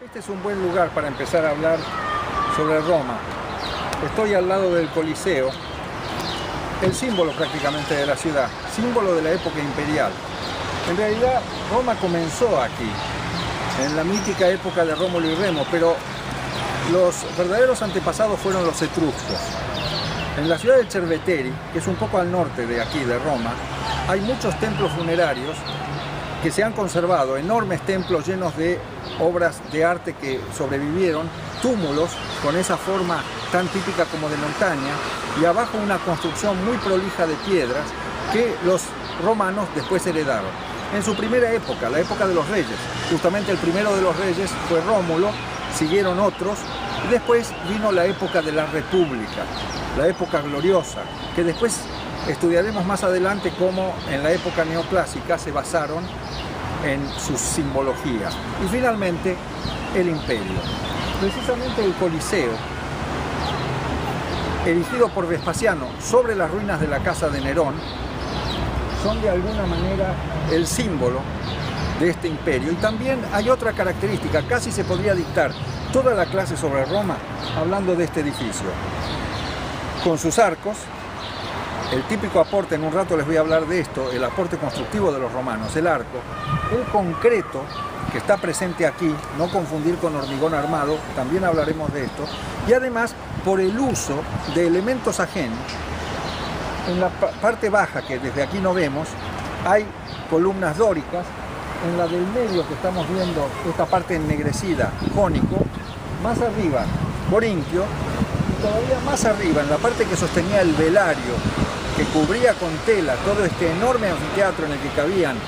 Este es un buen lugar para empezar a hablar sobre Roma. Estoy al lado del Coliseo, el símbolo prácticamente de la ciudad, símbolo de la época imperial. En realidad, Roma comenzó aquí, en la mítica época de Rómulo y Remo, pero los verdaderos antepasados fueron los etruscos. En la ciudad de Cerveteri, que es un poco al norte de aquí, de Roma, hay muchos templos funerarios que se han conservado, enormes templos llenos de obras de arte que sobrevivieron, túmulos con esa forma tan típica como de montaña, y abajo una construcción muy prolija de piedras que los romanos después heredaron. En su primera época, la época de los reyes, justamente el primero de los reyes fue Rómulo, siguieron otros, y después vino la época de la República, la época gloriosa, que después estudiaremos más adelante cómo en la época neoclásica se basaron en su simbología. Y finalmente, el imperio. Precisamente el Coliseo, erigido por Vespasiano sobre las ruinas de la casa de Nerón, son de alguna manera el símbolo de este imperio. Y también hay otra característica, casi se podría dictar toda la clase sobre Roma hablando de este edificio. Con sus arcos, el típico aporte, en un rato les voy a hablar de esto, el aporte constructivo de los romanos, el arco, el concreto que está presente aquí, no confundir con hormigón armado, también hablaremos de esto, y además por el uso de elementos ajenos. En la parte baja, que desde aquí no vemos, hay columnas dóricas, en la del medio que estamos viendo, esta parte ennegrecida, jónico, más arriba, corinquio, y todavía más arriba, en la parte que sostenía el velario, que cubría con tela todo este enorme anfiteatro en el que cabían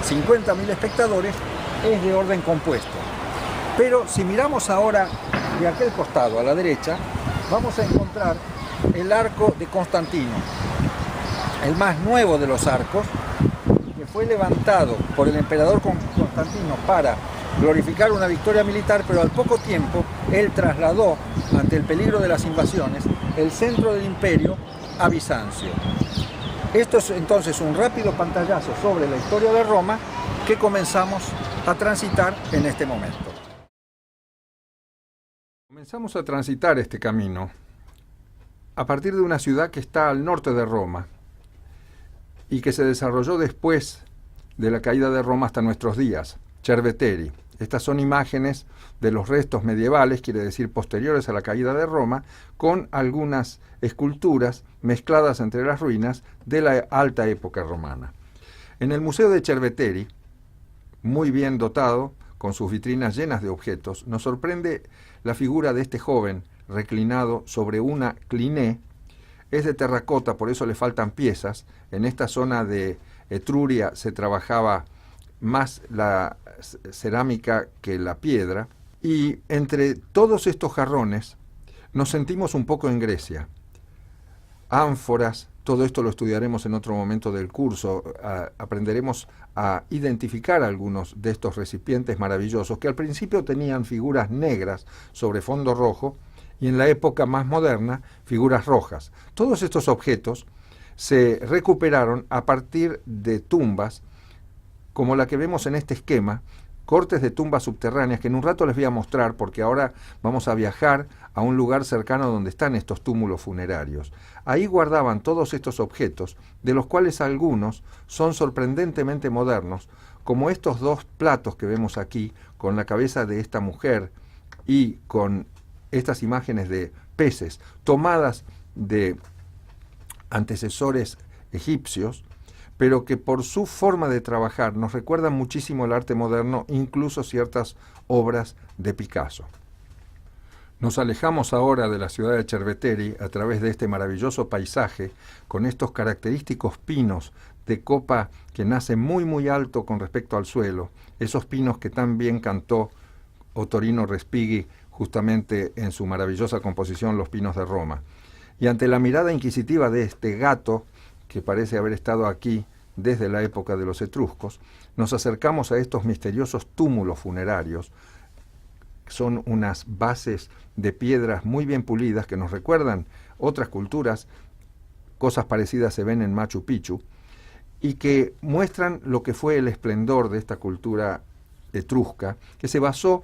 50.000 espectadores, es de orden compuesto. Pero si miramos ahora de aquel costado, a la derecha, vamos a encontrar el arco de Constantino, el más nuevo de los arcos, que fue levantado por el emperador Constantino para glorificar una victoria militar, pero al poco tiempo él trasladó, ante el peligro de las invasiones, el centro del imperio a Bizancio. Esto es entonces un rápido pantallazo sobre la historia de Roma que comenzamos a transitar en este momento. Comenzamos a transitar este camino a partir de una ciudad que está al norte de Roma y que se desarrolló después de la caída de Roma hasta nuestros días, Cerveteri. Estas son imágenes de los restos medievales, quiere decir posteriores a la caída de Roma, con algunas esculturas mezcladas entre las ruinas de la alta época romana. En el Museo de Cerveteri, muy bien dotado, con sus vitrinas llenas de objetos, nos sorprende la figura de este joven reclinado sobre una cliné. Es de terracota, por eso le faltan piezas. En esta zona de Etruria se trabajaba más la cerámica que la piedra, y entre todos estos jarrones nos sentimos un poco en Grecia. Ánforas, todo esto lo estudiaremos en otro momento del curso, aprenderemos a identificar algunos de estos recipientes maravillosos que al principio tenían figuras negras sobre fondo rojo y en la época más moderna figuras rojas. Todos estos objetos se recuperaron a partir de tumbas como la que vemos en este esquema, cortes de tumbas subterráneas que en un rato les voy a mostrar porque ahora vamos a viajar a un lugar cercano donde están estos túmulos funerarios. Ahí guardaban todos estos objetos, de los cuales algunos son sorprendentemente modernos, como estos dos platos que vemos aquí, con la cabeza de esta mujer y con estas imágenes de peces tomadas de antecesores egipcios, pero que por su forma de trabajar nos recuerdan muchísimo el arte moderno, incluso ciertas obras de Picasso. Nos alejamos ahora de la ciudad de Cerveteri a través de este maravilloso paisaje, con estos característicos pinos de copa que nacen muy muy alto con respecto al suelo, esos pinos que tan bien cantó Ottorino Respighi justamente en su maravillosa composición Los Pinos de Roma. Y ante la mirada inquisitiva de este gato, que parece haber estado aquí desde la época de los etruscos, nos acercamos a estos misteriosos túmulos funerarios. Son unas bases de piedras muy bien pulidas que nos recuerdan otras culturas. Cosas parecidas se ven en Machu Picchu y que muestran lo que fue el esplendor de esta cultura etrusca, que se basó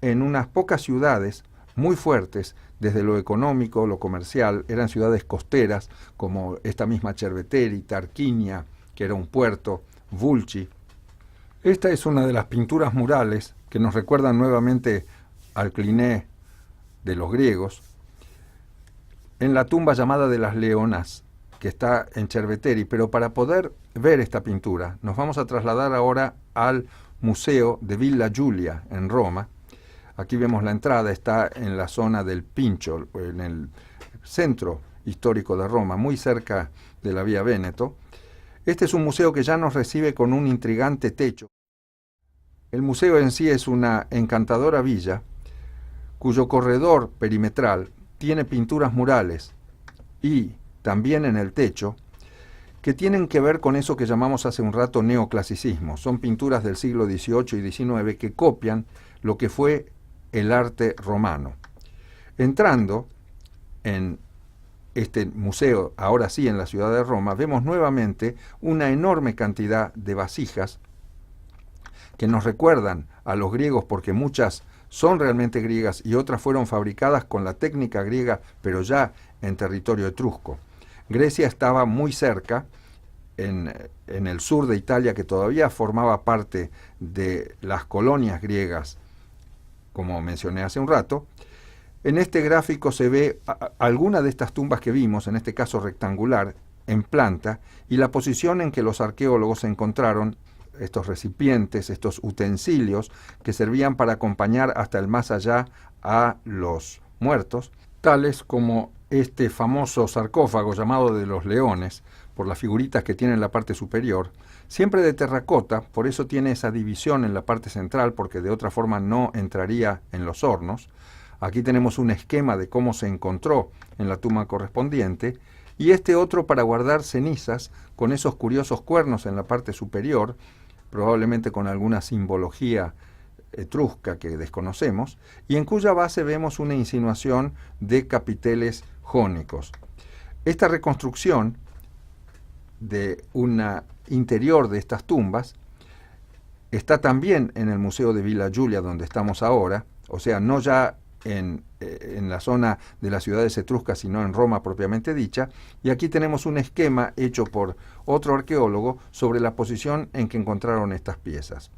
en unas pocas ciudades muy fuertes, desde lo económico, lo comercial, eran ciudades costeras, como esta misma Cerveteri, Tarquinia, que era un puerto, Vulci. Esta es una de las pinturas murales que nos recuerdan nuevamente al Cliné de los griegos, en la tumba llamada de las Leonas, que está en Cerveteri. Pero para poder ver esta pintura, nos vamos a trasladar ahora al Museo de Villa Giulia, en Roma. Aquí vemos la entrada, está en la zona del Pincio, en el centro histórico de Roma, muy cerca de la Vía Véneto. Este es un museo que ya nos recibe con un intrigante techo. El museo en sí es una encantadora villa, cuyo corredor perimetral tiene pinturas murales y también en el techo, que tienen que ver con eso que llamamos hace un rato neoclasicismo. Son pinturas del siglo XVIII y XIX que copian lo que fue el arte romano. Entrando en este museo, ahora sí en la ciudad de Roma, vemos nuevamente una enorme cantidad de vasijas que nos recuerdan a los griegos, porque muchas son realmente griegas y otras fueron fabricadas con la técnica griega, pero ya en territorio etrusco. Grecia estaba muy cerca, en el sur de Italia, que todavía formaba parte de las colonias griegas, como mencioné hace un rato. En este gráfico se ve alguna de estas tumbas que vimos, en este caso rectangular, en planta, y la posición en que los arqueólogos encontraron estos recipientes, estos utensilios que servían para acompañar hasta el más allá a los muertos, tales como este famoso sarcófago llamado de los leones, por las figuritas que tiene en la parte superior, siempre de terracota, por eso tiene esa división en la parte central, porque de otra forma no entraría en los hornos. Aquí tenemos un esquema de cómo se encontró en la tumba correspondiente, y este otro para guardar cenizas con esos curiosos cuernos en la parte superior, probablemente con alguna simbología etrusca que desconocemos, y en cuya base vemos una insinuación de capiteles jónicos. Esta reconstrucción de un interior de estas tumbas está también en el Museo de Villa Giulia, donde estamos ahora, o sea, no ya en la zona de las ciudades etruscas, sino en Roma propiamente dicha, y aquí tenemos un esquema hecho por otro arqueólogo sobre la posición en que encontraron estas piezas.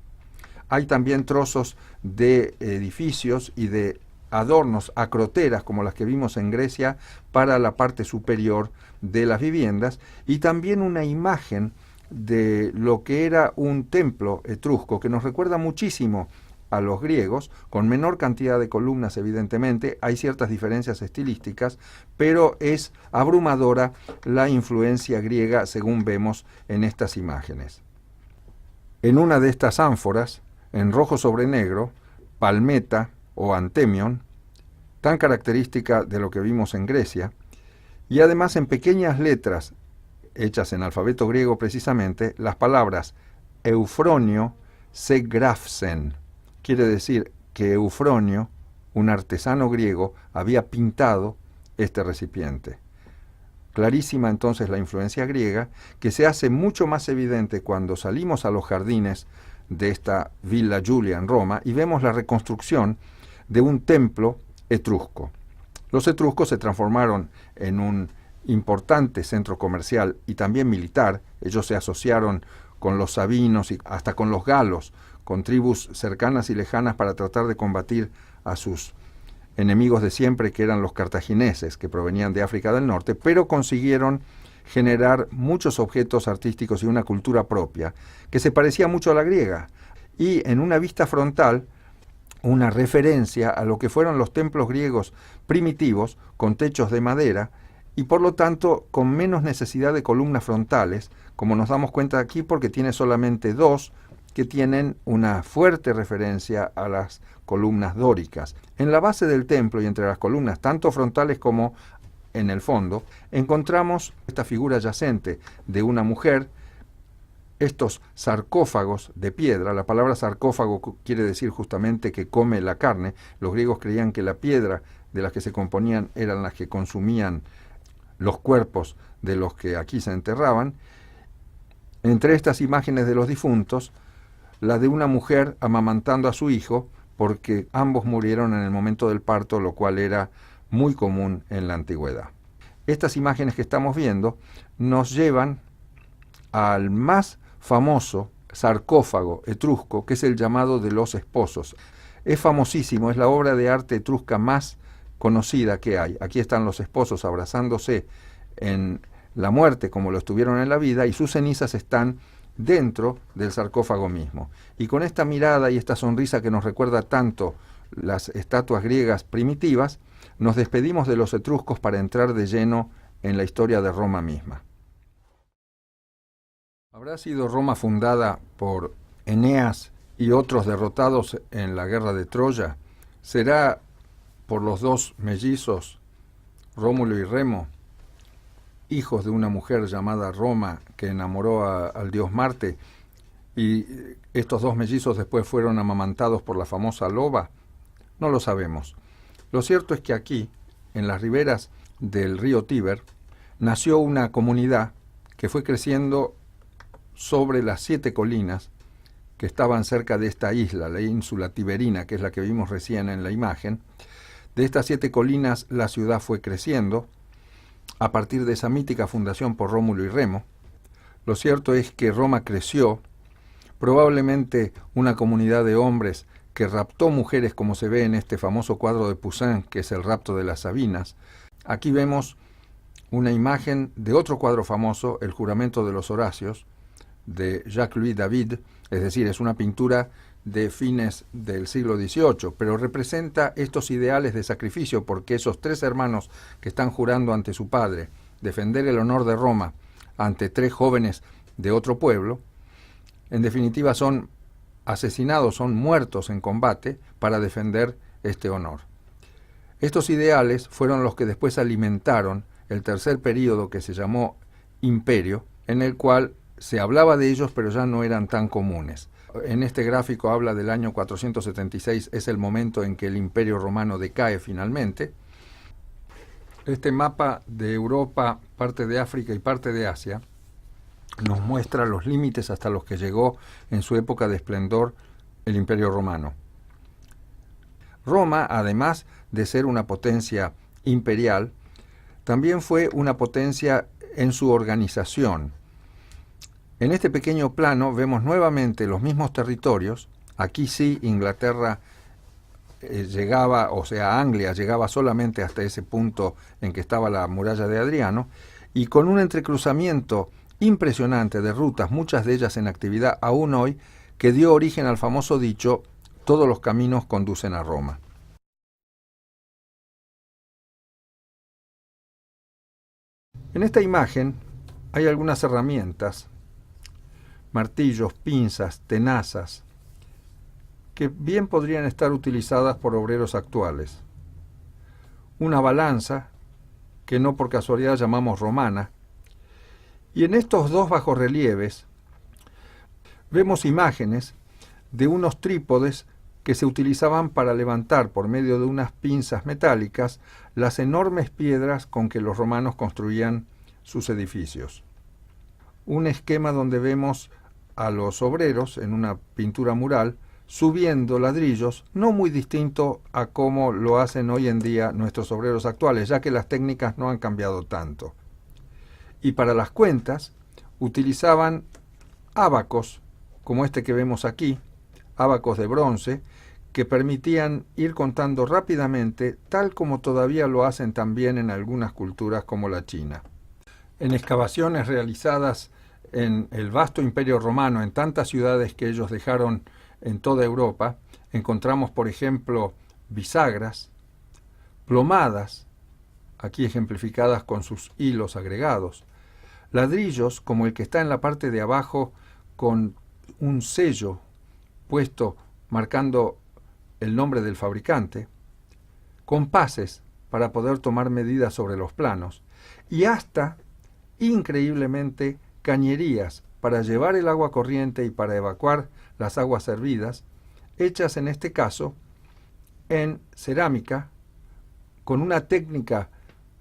Hay también trozos de edificios y de adornos, acroteras, como las que vimos en Grecia, para la parte superior de las viviendas, y también una imagen de lo que era un templo etrusco, que nos recuerda muchísimo a los griegos, con menor cantidad de columnas evidentemente, hay ciertas diferencias estilísticas, pero es abrumadora la influencia griega según vemos en estas imágenes. En una de estas ánforas, en rojo sobre negro, palmeta o antemion, tan característica de lo que vimos en Grecia, y además en pequeñas letras, hechas en alfabeto griego precisamente, las palabras Eufronio Segrafsen. Quiere decir que Eufronio, un artesano griego, había pintado este recipiente. Clarísima entonces la influencia griega, que se hace mucho más evidente cuando salimos a los jardines de esta Villa Giulia en Roma y vemos la reconstrucción de un templo etrusco. Los etruscos se transformaron en un importante centro comercial y también militar. Ellos se asociaron con los sabinos y hasta con los galos, con tribus cercanas y lejanas para tratar de combatir a sus enemigos de siempre, que eran los cartagineses, que provenían de África del Norte, pero consiguieron generar muchos objetos artísticos y una cultura propia, que se parecía mucho a la griega, y en una vista frontal, una referencia a lo que fueron los templos griegos primitivos, con techos de madera, y por lo tanto con menos necesidad de columnas frontales, como nos damos cuenta aquí, porque tiene solamente dos, que tienen una fuerte referencia a las columnas dóricas. En la base del templo y entre las columnas, tanto frontales como en el fondo, encontramos esta figura yacente de una mujer, estos sarcófagos de piedra. La palabra sarcófago quiere decir justamente que come la carne. Los griegos creían que la piedra de las que se componían eran las que consumían los cuerpos de los que aquí se enterraban. Entre estas imágenes de los difuntos, la de una mujer amamantando a su hijo, porque ambos murieron en el momento del parto, lo cual era muy común en la antigüedad. Estas imágenes que estamos viendo nos llevan al más famoso sarcófago etrusco, que es el llamado de los esposos. Es famosísimo, es la obra de arte etrusca más conocida que hay. Aquí están los esposos abrazándose en la muerte como lo estuvieron en la vida, y sus cenizas están dentro del sarcófago mismo. Y con esta mirada y esta sonrisa que nos recuerda tanto las estatuas griegas primitivas, nos despedimos de los etruscos para entrar de lleno en la historia de Roma misma. ¿Habrá sido Roma fundada por Eneas y otros derrotados en la guerra de Troya? ¿Será por los dos mellizos, Rómulo y Remo, hijos de una mujer llamada Roma que enamoró al dios Marte, y estos dos mellizos después fueron amamantados por la famosa loba? No lo sabemos. Lo cierto es que aquí, en las riberas del río Tíber, nació una comunidad que fue creciendo sobre las 7 colinas que estaban cerca de esta isla, la ínsula Tiberina, que es la que vimos recién en la imagen. De estas 7 colinas la ciudad fue creciendo a partir de esa mítica fundación por Rómulo y Remo. Lo cierto es que Roma creció, probablemente una comunidad de hombres que raptó mujeres, como se ve en este famoso cuadro de Poussin, que es el rapto de las Sabinas. Aquí vemos una imagen de otro cuadro famoso, El juramento de los Horacios, de Jacques-Louis David, es decir, es una pintura de fines del siglo XVIII, pero representa estos ideales de sacrificio, porque esos 3 hermanos que están jurando ante su padre defender el honor de Roma ante 3 jóvenes de otro pueblo, en definitiva son asesinados, son muertos en combate para defender este honor. Estos ideales fueron los que después alimentaron el tercer período, que se llamó Imperio, en el cual se hablaba de ellos, pero ya no eran tan comunes. En este gráfico habla del año 476, es el momento en que el Imperio Romano decae finalmente. Este mapa de Europa, parte de África y parte de Asia, nos muestra los límites hasta los que llegó en su época de esplendor el Imperio Romano. Roma, además de ser una potencia imperial, también fue una potencia en su organización. En este pequeño plano vemos nuevamente los mismos territorios. Aquí sí Inglaterra llegaba, o sea, Anglia llegaba solamente hasta ese punto en que estaba la muralla de Adriano, y con un entrecruzamiento impresionante de rutas, muchas de ellas en actividad aún hoy, que dio origen al famoso dicho: todos los caminos conducen a Roma. En esta imagen hay algunas herramientas, martillos, pinzas, tenazas, que bien podrían estar utilizadas por obreros actuales. Una balanza, que no por casualidad llamamos romana, y en estos 2 bajorrelieves vemos imágenes de unos trípodes que se utilizaban para levantar por medio de unas pinzas metálicas las enormes piedras con que los romanos construían sus edificios. Un esquema donde vemos a los obreros en una pintura mural subiendo ladrillos, no muy distinto a cómo lo hacen hoy en día nuestros obreros actuales, ya que las técnicas no han cambiado tanto. Y para las cuentas utilizaban ábacos, como este que vemos aquí, ábacos de bronce, que permitían ir contando rápidamente, tal como todavía lo hacen también en algunas culturas como la China. En excavaciones realizadas en el vasto Imperio Romano, en tantas ciudades que ellos dejaron en toda Europa, encontramos, por ejemplo, bisagras, plomadas, aquí ejemplificadas con sus hilos agregados, ladrillos como el que está en la parte de abajo con un sello puesto marcando el nombre del fabricante, compases para poder tomar medidas sobre los planos, y hasta, increíblemente, cañerías para llevar el agua corriente y para evacuar las aguas hervidas, hechas en este caso en cerámica, con una técnica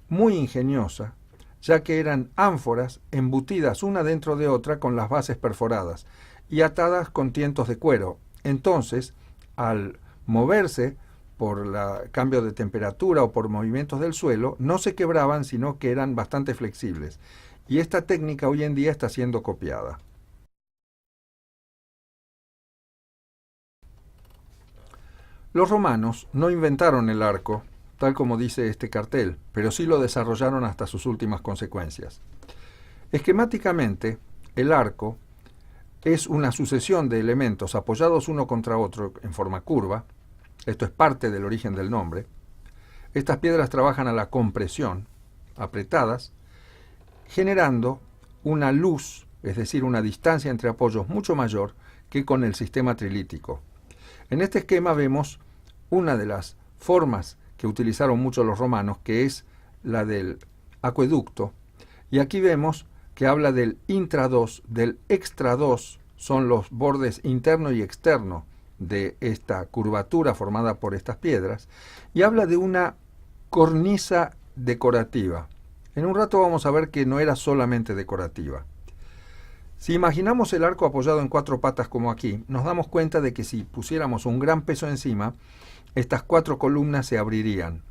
muy ingeniosa, ya que eran ánforas embutidas una dentro de otra con las bases perforadas y atadas con tientos de cuero. Entonces, al moverse por el cambio de temperatura o por movimientos del suelo, no se quebraban, sino que eran bastante flexibles. Y esta técnica hoy en día está siendo copiada. Los romanos no inventaron el arco, tal como dice este cartel, pero sí lo desarrollaron hasta sus últimas consecuencias. Esquemáticamente, el arco es una sucesión de elementos apoyados uno contra otro en forma curva. Esto es parte del origen del nombre. Estas piedras trabajan a la compresión, apretadas, generando una luz, es decir, una distancia entre apoyos mucho mayor que con el sistema trilítico. En este esquema vemos una de las formas que utilizaron mucho los romanos, que es la del acueducto, y aquí vemos que habla del intrados, del extrados, son los bordes interno y externo de esta curvatura formada por estas piedras, y habla de una cornisa decorativa. En un rato vamos a ver que no era solamente decorativa. Si imaginamos el arco apoyado en 4 patas como aquí, nos damos cuenta de que si pusiéramos un gran peso encima, estas 4 columnas se abrirían.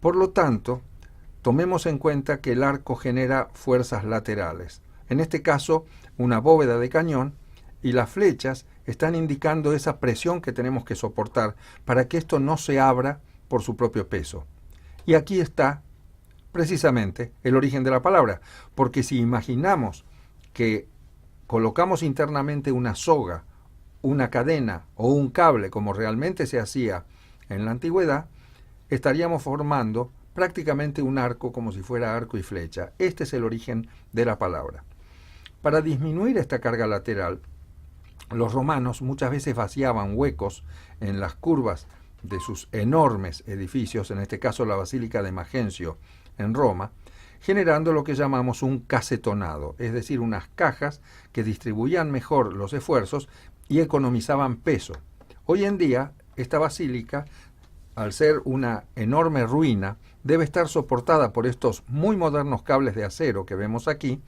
Por lo tanto, tomemos en cuenta que el arco genera fuerzas laterales. En este caso, una bóveda de cañón, y las flechas están indicando esa presión que tenemos que soportar para que esto no se abra por su propio peso. Y aquí está precisamente el origen de la palabra, porque si imaginamos que colocamos internamente una soga, una cadena o un cable, como realmente se hacía en la antigüedad, estaríamos formando prácticamente un arco como si fuera arco y flecha. Este es el origen de la palabra. Para disminuir esta carga lateral, los romanos muchas veces vaciaban huecos en las curvas de sus enormes edificios, en este caso la Basílica de Magencio en Roma, generando lo que llamamos un casetonado, es decir, unas cajas que distribuían mejor los esfuerzos y economizaban peso. Hoy en día, esta basílica, al ser una enorme ruina, debe estar soportada por estos muy modernos cables de acero que vemos aquí,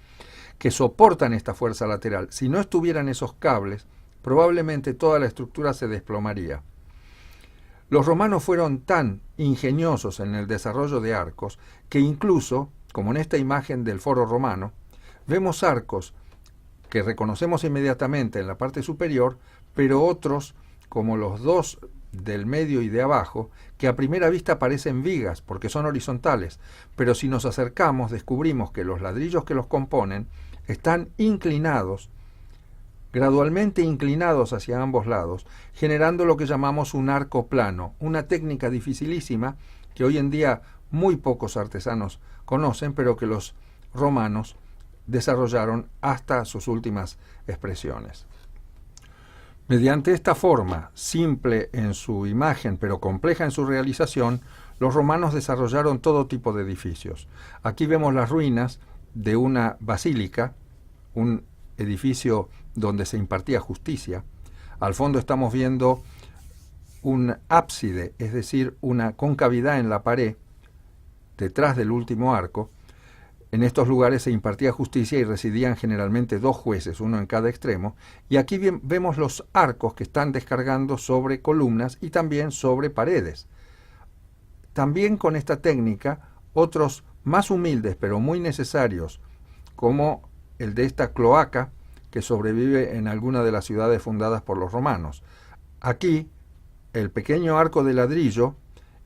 que soportan esta fuerza lateral. Si no estuvieran esos cables, probablemente toda la estructura se desplomaría. Los romanos fueron tan ingeniosos en el desarrollo de arcos que incluso, como en esta imagen del foro romano, vemos arcos que reconocemos inmediatamente en la parte superior, pero otros, como los dos del medio y de abajo, que a primera vista parecen vigas porque son horizontales, pero si nos acercamos descubrimos que los ladrillos que los componen están inclinados, gradualmente inclinados hacia ambos lados, generando lo que llamamos un arco plano, una técnica dificilísima que hoy en día muy pocos artesanos conocen, pero que los romanos desarrollaron hasta sus últimas expresiones. Mediante esta forma, simple en su imagen pero compleja en su realización, los romanos desarrollaron todo tipo de edificios. Aquí vemos las ruinas de una basílica, un edificio donde se impartía justicia. Al fondo estamos viendo un ábside, es decir, una concavidad en la pared, detrás del último arco. En estos lugares se impartía justicia y residían generalmente 2 jueces, uno en cada extremo, y aquí vemos los arcos que están descargando sobre columnas y también sobre paredes. También con esta técnica, otros más humildes pero muy necesarios, como el de esta cloaca, que sobrevive en alguna de las ciudades fundadas por los romanos. Aquí, el pequeño arco de ladrillo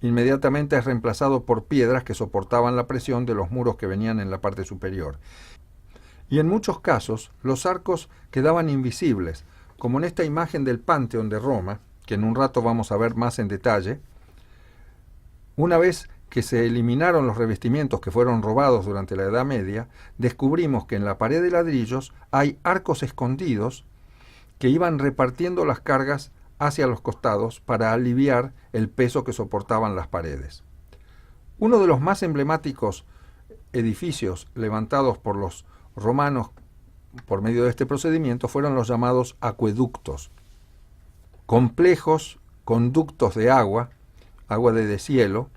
inmediatamente es reemplazado por piedras que soportaban la presión de los muros que venían en la parte superior. Y en muchos casos, los arcos quedaban invisibles, como en esta imagen del Panteón de Roma, que en un rato vamos a ver más en detalle. Una vez que se eliminaron los revestimientos que fueron robados durante la Edad Media, descubrimos que en la pared de ladrillos hay arcos escondidos que iban repartiendo las cargas hacia los costados para aliviar el peso que soportaban las paredes. Uno de los más emblemáticos edificios levantados por los romanos por medio de este procedimiento fueron los llamados acueductos, complejos conductos de agua de deshielo,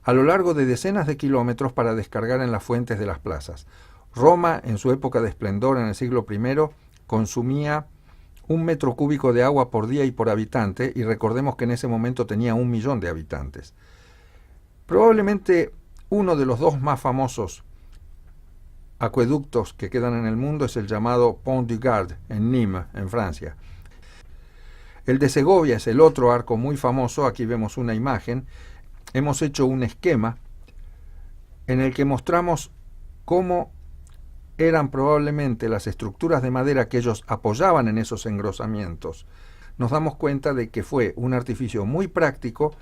a lo largo de decenas de kilómetros para descargar en las fuentes de las plazas. Roma, en su época de esplendor en el siglo I, consumía 1 metro cúbico de agua por día y por habitante, y recordemos que en ese momento tenía 1 millón de habitantes. Probablemente uno de los dos más famosos acueductos que quedan en el mundo es el llamado Pont du Gard, en Nîmes, en Francia. El de Segovia es el otro arco muy famoso. Aquí vemos una imagen. Hemos hecho un esquema en el que mostramos cómo eran probablemente las estructuras de madera que ellos apoyaban en esos engrosamientos. Nos damos cuenta de que fue un artificio muy práctico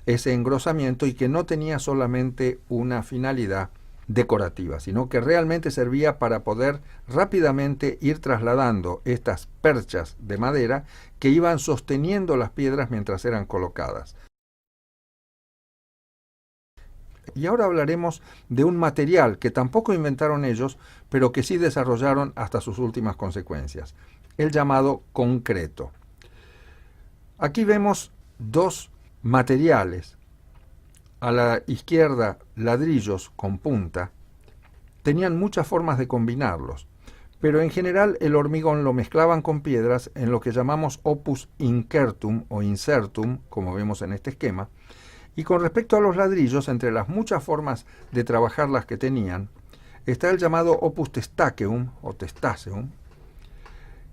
ese engrosamiento y que no tenía solamente una finalidad decorativa, sino que realmente servía para poder rápidamente ir trasladando estas perchas de madera que iban sosteniendo las piedras mientras eran colocadas. Y ahora hablaremos de un material que tampoco inventaron ellos, pero que sí desarrollaron hasta sus últimas consecuencias, el llamado concreto. Aquí vemos dos materiales. A la izquierda, ladrillos con punta. Tenían muchas formas de combinarlos, pero en general el hormigón lo mezclaban con piedras en lo que llamamos opus incertum o insertum, como vemos en este esquema. Y con respecto a los ladrillos, entre las muchas formas de trabajarlas que tenían, está el llamado opus testaceum o testaceum,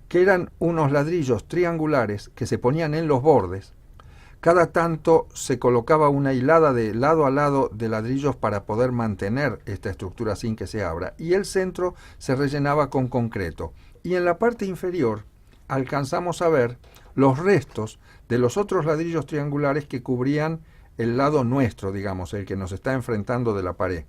que eran unos ladrillos triangulares que se ponían en los bordes. Cada tanto se colocaba una hilada de lado a lado de ladrillos para poder mantener esta estructura sin que se abra, y el centro se rellenaba con concreto. Y en la parte inferior alcanzamos a ver los restos de los otros ladrillos triangulares que cubrían el lado nuestro, digamos, el que nos está enfrentando de la pared.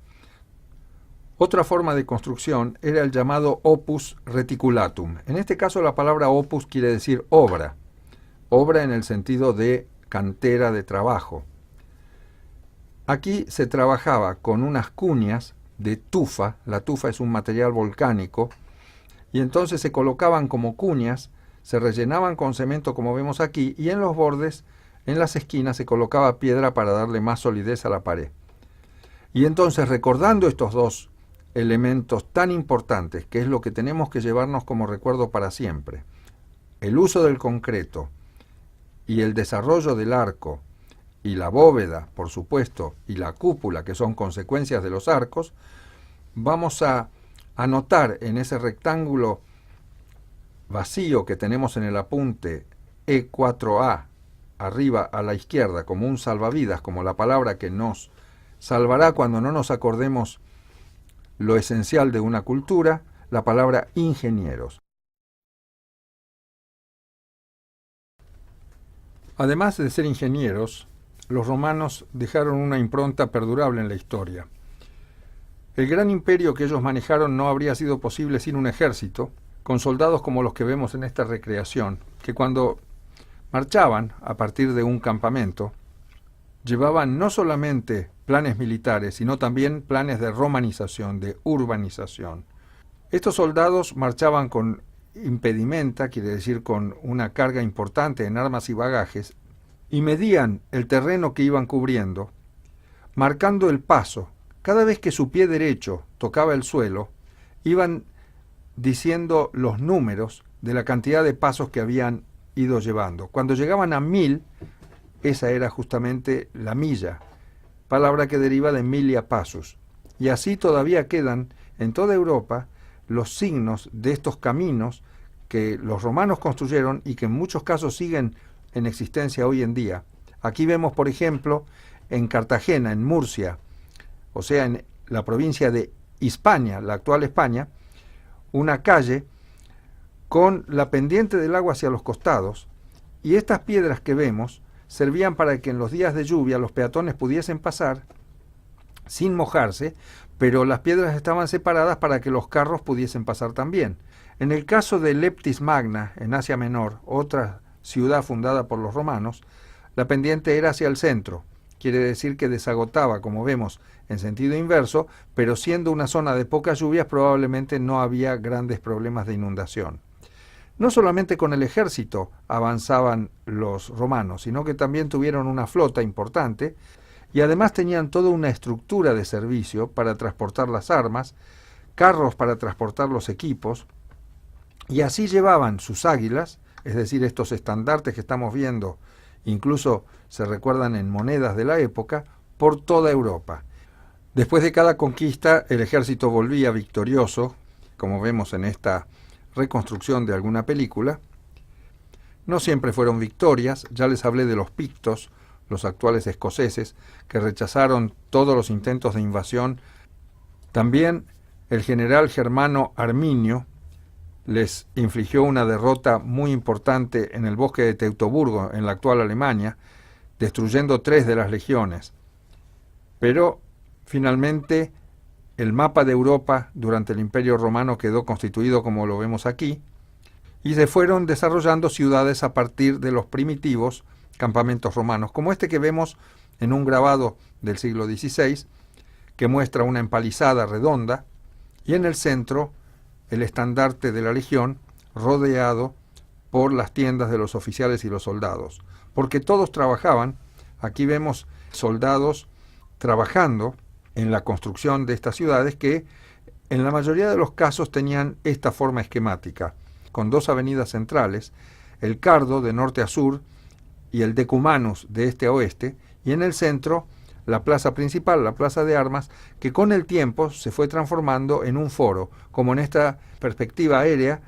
Otra forma de construcción era el llamado opus reticulatum. En este caso la palabra opus quiere decir obra. Obra en el sentido de cantera de trabajo. Aquí se trabajaba con unas cuñas de tufa. La tufa es un material volcánico, y entonces se colocaban como cuñas, se rellenaban con cemento como vemos aquí, y en los bordes, en las esquinas, se colocaba piedra para darle más solidez a la pared. Y entonces, recordando estos dos elementos tan importantes, que es lo que tenemos que llevarnos como recuerdo para siempre, el uso del concreto y el desarrollo del arco y la bóveda, por supuesto, y la cúpula, que son consecuencias de los arcos, vamos a anotar en ese rectángulo vacío que tenemos en el apunte E4A, arriba a la izquierda, como un salvavidas, como la palabra que nos salvará cuando no nos acordemos lo esencial de una cultura, la palabra ingenieros. Además de ser ingenieros, los romanos dejaron una impronta perdurable en la historia. El gran imperio que ellos manejaron no habría sido posible sin un ejército, con soldados como los que vemos en esta recreación, que cuando marchaban a partir de un campamento, llevaban no solamente planes militares, sino también planes de romanización, de urbanización. Estos soldados marchaban con impedimenta, quiere decir con una carga importante en armas y bagajes, y medían el terreno que iban cubriendo, marcando el paso. Cada vez que su pie derecho tocaba el suelo, iban diciendo los números de la cantidad de pasos que habían ido llevando. Cuando llegaban a 1000, esa era justamente la milla, palabra que deriva de milia passus. Y así todavía quedan en toda Europa los signos de estos caminos que los romanos construyeron y que en muchos casos siguen en existencia hoy en día. Aquí vemos, por ejemplo, en Cartagena, en Murcia, o sea, en la provincia de Hispania, la actual España, una calle con la pendiente del agua hacia los costados, y estas piedras que vemos servían para que en los días de lluvia los peatones pudiesen pasar sin mojarse, pero las piedras estaban separadas para que los carros pudiesen pasar también. En el caso de Leptis Magna, en Asia Menor, otra ciudad fundada por los romanos, la pendiente era hacia el centro. Quiere decir que desagotaba, como vemos, en sentido inverso, pero siendo una zona de pocas lluvias probablemente no había grandes problemas de inundación. No solamente con el ejército avanzaban los romanos, sino que también tuvieron una flota importante y además tenían toda una estructura de servicio para transportar las armas, carros para transportar los equipos, y así llevaban sus águilas, es decir, estos estandartes que estamos viendo, incluso se recuerdan en monedas de la época, por toda Europa. Después de cada conquista, el ejército volvía victorioso, como vemos en esta reconstrucción de alguna película. No siempre fueron victorias, ya les hablé de los pictos, los actuales escoceses, que rechazaron todos los intentos de invasión. También el general germano Arminio les infligió una derrota muy importante en el bosque de Teutoburgo, en la actual Alemania, destruyendo 3 de las legiones. Pero finalmente el mapa de Europa durante el Imperio Romano quedó constituido como lo vemos aquí, y se fueron desarrollando ciudades a partir de los primitivos campamentos romanos, como este que vemos en un grabado del siglo XVI, que muestra una empalizada redonda, y en el centro el estandarte de la legión rodeado por las tiendas de los oficiales y los soldados. Porque todos trabajaban, aquí vemos soldados trabajando en la construcción de estas ciudades que en la mayoría de los casos tenían esta forma esquemática, con 2 avenidas centrales, el Cardo de norte a sur y el Decumanus de este a oeste, y en el centro la plaza principal, la plaza de armas, que con el tiempo se fue transformando en un foro, como en esta perspectiva aérea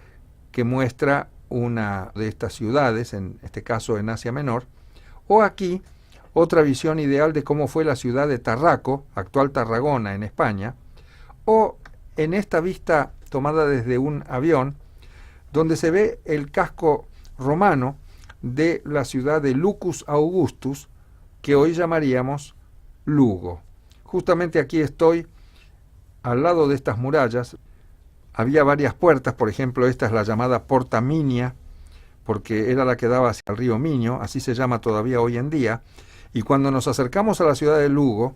que muestra una de estas ciudades, en este caso en Asia Menor, o aquí otra visión ideal de cómo fue la ciudad de Tarraco, actual Tarragona en España, o en esta vista tomada desde un avión, donde se ve el casco romano de la ciudad de Lucus Augustus, que hoy llamaríamos Lugo. Justamente aquí estoy, al lado de estas murallas. Había varias puertas, por ejemplo, esta es la llamada Porta Minia, porque era la que daba hacia el río Minho, así se llama todavía hoy en día, y cuando nos acercamos a la ciudad de Lugo,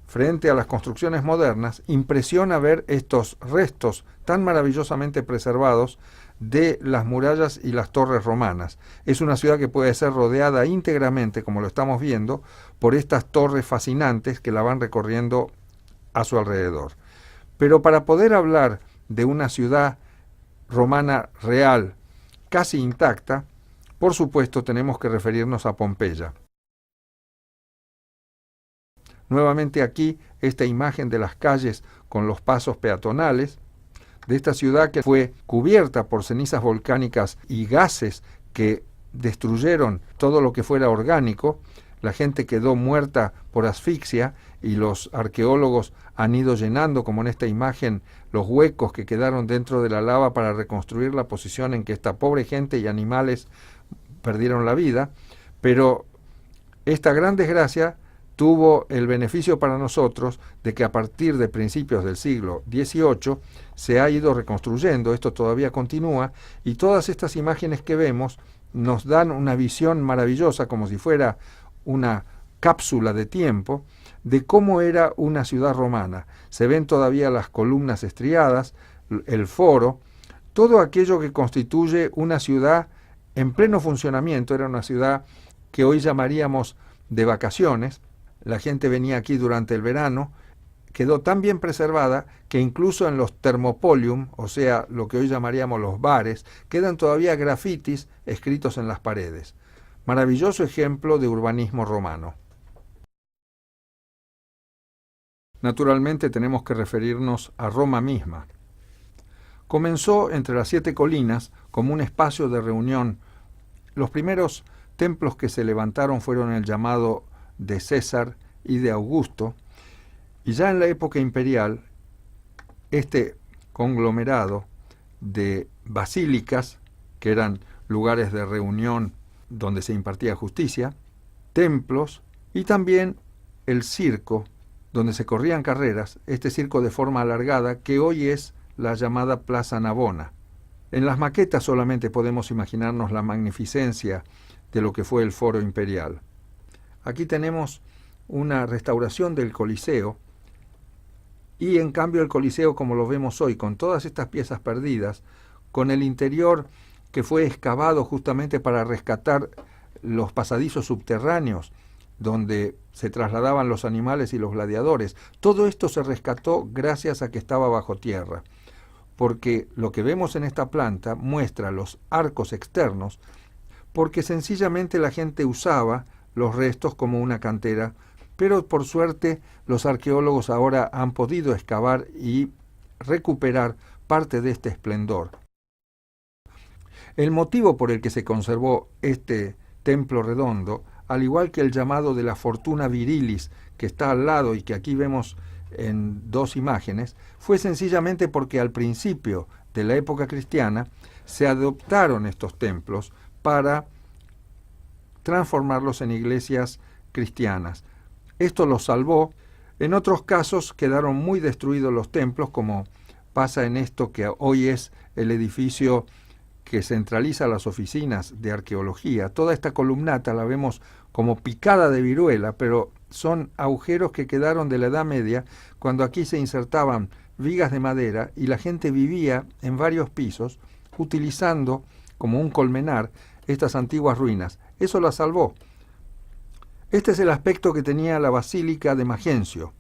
frente a las construcciones modernas, impresiona ver estos restos tan maravillosamente preservados de las murallas y las torres romanas. Es una ciudad que puede ser rodeada íntegramente, como lo estamos viendo, por estas torres fascinantes que la van recorriendo a su alrededor. Pero para poder hablar de una ciudad romana real, casi intacta, por supuesto tenemos que referirnos a Pompeya. Nuevamente aquí esta imagen de las calles con los pasos peatonales, de esta ciudad que fue cubierta por cenizas volcánicas y gases que destruyeron todo lo que fuera orgánico. La gente quedó muerta por asfixia y los arqueólogos han ido llenando, como en esta imagen, los huecos que quedaron dentro de la lava para reconstruir la posición en que esta pobre gente y animales perdieron la vida. Pero esta gran desgracia tuvo el beneficio para nosotros de que a partir de principios del siglo XVIII se ha ido reconstruyendo, esto todavía continúa, y todas estas imágenes que vemos nos dan una visión maravillosa, como si fuera una cápsula de tiempo, de cómo era una ciudad romana. Se ven todavía las columnas estriadas, el foro, todo aquello que constituye una ciudad en pleno funcionamiento. Era una ciudad que hoy llamaríamos de vacaciones. La gente venía aquí durante el verano, quedó tan bien preservada que incluso en los thermopolium, o sea, lo que hoy llamaríamos los bares, quedan todavía grafitis escritos en las paredes. Maravilloso ejemplo de urbanismo romano. Naturalmente tenemos que referirnos a Roma misma. Comenzó entre las 7 colinas como un espacio de reunión. Los primeros templos que se levantaron fueron el llamado de César y de Augusto, y ya en la época imperial, este conglomerado de basílicas, que eran lugares de reunión donde se impartía justicia, templos y también el circo, donde se corrían carreras, este circo de forma alargada que hoy es la llamada Plaza Navona. En las maquetas solamente podemos imaginarnos la magnificencia de lo que fue el foro imperial. Aquí tenemos una restauración del Coliseo, y en cambio el Coliseo, como lo vemos hoy, con todas estas piezas perdidas, con el interior que fue excavado justamente para rescatar los pasadizos subterráneos donde se trasladaban los animales y los gladiadores, todo esto se rescató gracias a que estaba bajo tierra. porque lo que vemos en esta planta muestra los arcos externos, porque sencillamente la gente usaba los restos como una cantera, pero por suerte los arqueólogos ahora han podido excavar y recuperar parte de este esplendor. El motivo por el que se conservó este templo redondo, al igual que el llamado de la fortuna virilis que está al lado y que aquí vemos en dos imágenes, fue sencillamente porque al principio de la época cristiana se adoptaron estos templos para transformarlos en iglesias cristianas. Esto los salvó. En otros casos quedaron muy destruidos los templos, como pasa en esto que hoy es el edificio que centraliza las oficinas de arqueología. Toda esta columnata la vemos como picada de viruela, pero son agujeros que quedaron de la Edad Media, cuando aquí se insertaban vigas de madera y la gente vivía en varios pisos, utilizando como un colmenar estas antiguas ruinas. Eso la salvó. Este es el aspecto que tenía la Basílica de Magencio,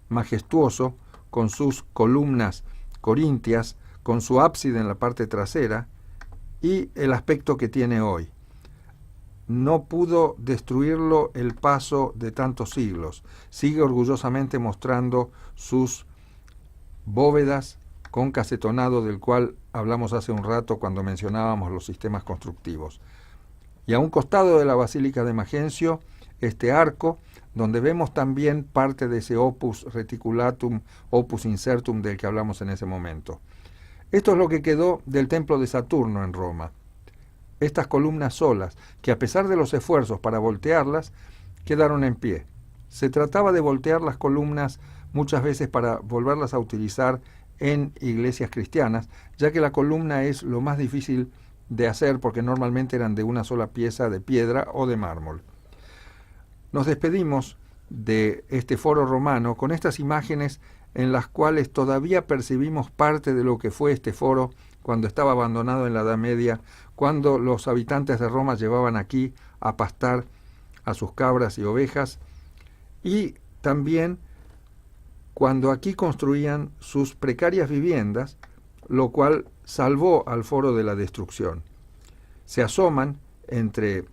majestuoso, con sus columnas corintias, con su ábside en la parte trasera, y el aspecto que tiene hoy. No pudo destruirlo el paso de tantos siglos. Sigue orgullosamente mostrando sus bóvedas con casetonado, del cual hablamos hace un rato cuando mencionábamos los sistemas constructivos. Y a un costado de la Basílica de Magencio, este arco, donde vemos también parte de ese opus reticulatum, opus incertum del que hablamos en ese momento. Esto es lo que quedó del templo de Saturno en Roma. Estas columnas solas, que a pesar de los esfuerzos para voltearlas, quedaron en pie. Se trataba de voltear las columnas muchas veces para volverlas a utilizar en iglesias cristianas, ya que la columna es lo más difícil de hacer porque normalmente eran de una sola pieza de piedra o de mármol. Nos despedimos de este foro romano con estas imágenes en las cuales todavía percibimos parte de lo que fue este foro cuando estaba abandonado en la Edad Media, cuando los habitantes de Roma llevaban aquí a pastar a sus cabras y ovejas, y también cuando aquí construían sus precarias viviendas, lo cual salvó al foro de la destrucción. Se asoman entre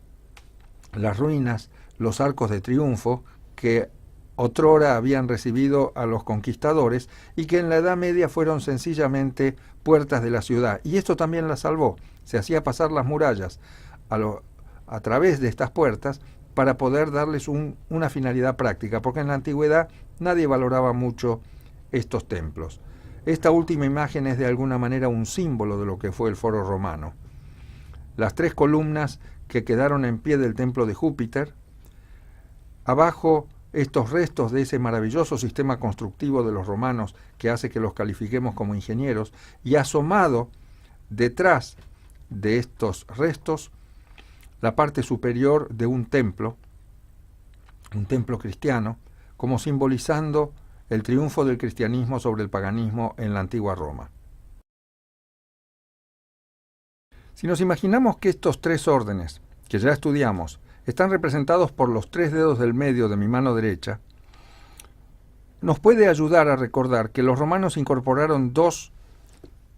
las ruinas los arcos de triunfo que otrora habían recibido a los conquistadores y que en la Edad Media fueron sencillamente puertas de la ciudad. Y esto también la salvó. Se hacía pasar las murallas a través de estas puertas para poder darles una finalidad práctica, porque en la antigüedad nadie valoraba mucho estos templos. Esta última imagen es de alguna manera un símbolo de lo que fue el foro romano. Las tres columnas que quedaron en pie del templo de Júpiter, abajo estos restos de ese maravilloso sistema constructivo de los romanos que hace que los califiquemos como ingenieros, y asomado detrás de estos restos la parte superior de un templo cristiano, como simbolizando el triunfo del cristianismo sobre el paganismo en la antigua Roma. Si nos imaginamos que estos tres órdenes, que ya estudiamos, están representados por los tres dedos del medio de mi mano derecha, nos puede ayudar a recordar que los romanos incorporaron dos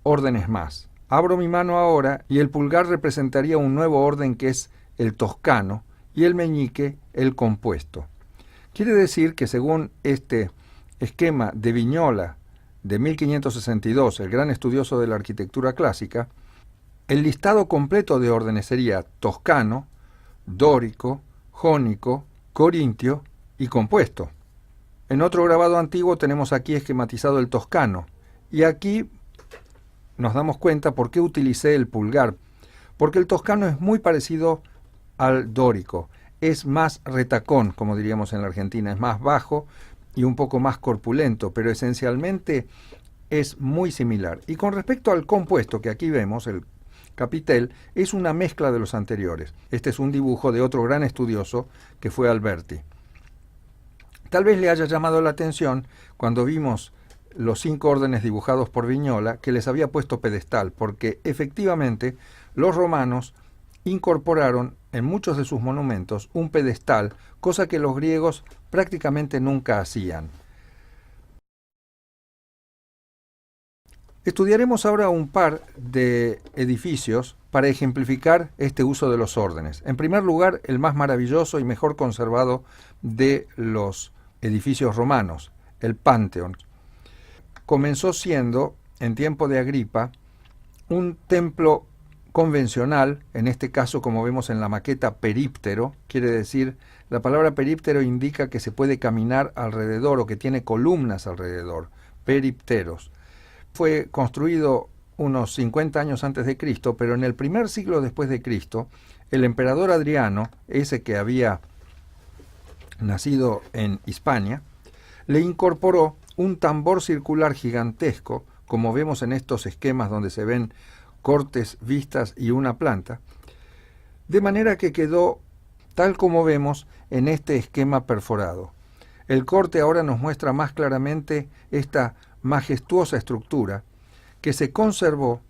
órdenes más. Abro mi mano ahora y el pulgar representaría un nuevo orden que es el toscano y el meñique el compuesto. Quiere decir que según este esquema de Vignola de 1562, el gran estudioso de la arquitectura clásica, el listado completo de órdenes sería toscano, dórico, jónico, corintio y compuesto. En otro grabado antiguo tenemos aquí esquematizado el toscano, y aquí nos damos cuenta por qué utilicé el pulgar, porque el toscano es muy parecido al dórico, es más retacón, como diríamos en la Argentina, es más bajo y un poco más corpulento, pero esencialmente es muy similar. Y con respecto al compuesto que aquí vemos, el capitel, es una mezcla de los anteriores. Este es un dibujo de otro gran estudioso que fue Alberti. Tal vez le haya llamado la atención cuando vimos los 5 órdenes dibujados por Vignola que les había puesto pedestal, porque efectivamente los romanos incorporaron en muchos de sus monumentos un pedestal, cosa que los griegos prácticamente nunca hacían. Estudiaremos ahora un par de edificios para ejemplificar este uso de los órdenes. En primer lugar, el más maravilloso y mejor conservado de los edificios romanos, el Panteón. Comenzó siendo, en tiempo de Agripa, un templo convencional, en este caso, como vemos en la maqueta, períptero, quiere decir, la palabra períptero indica que se puede caminar alrededor o que tiene columnas alrededor, perípteros. Fue construido unos 50 años antes de Cristo, pero en el primer siglo después de Cristo, el emperador Adriano, ese que había nacido en Hispania, le incorporó un tambor circular gigantesco, como vemos en estos esquemas donde se ven cortes, vistas y una planta, de manera que quedó tal como vemos en este esquema perforado. El corte ahora nos muestra más claramente esta majestuosa estructura que se conservó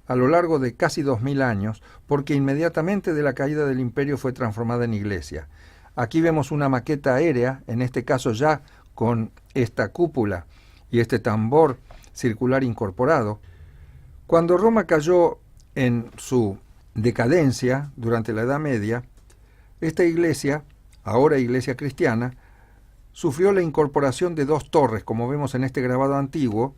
a lo largo de casi 2000 años, porque inmediatamente de la caída del imperio fue transformada en iglesia. Aquí vemos una maqueta aérea, en este caso ya con esta cúpula y este tambor circular incorporado. Cuando Roma cayó en su decadencia durante la Edad Media, esta iglesia, ahora iglesia cristiana, sufrió la incorporación de 2 torres, como vemos en este grabado antiguo,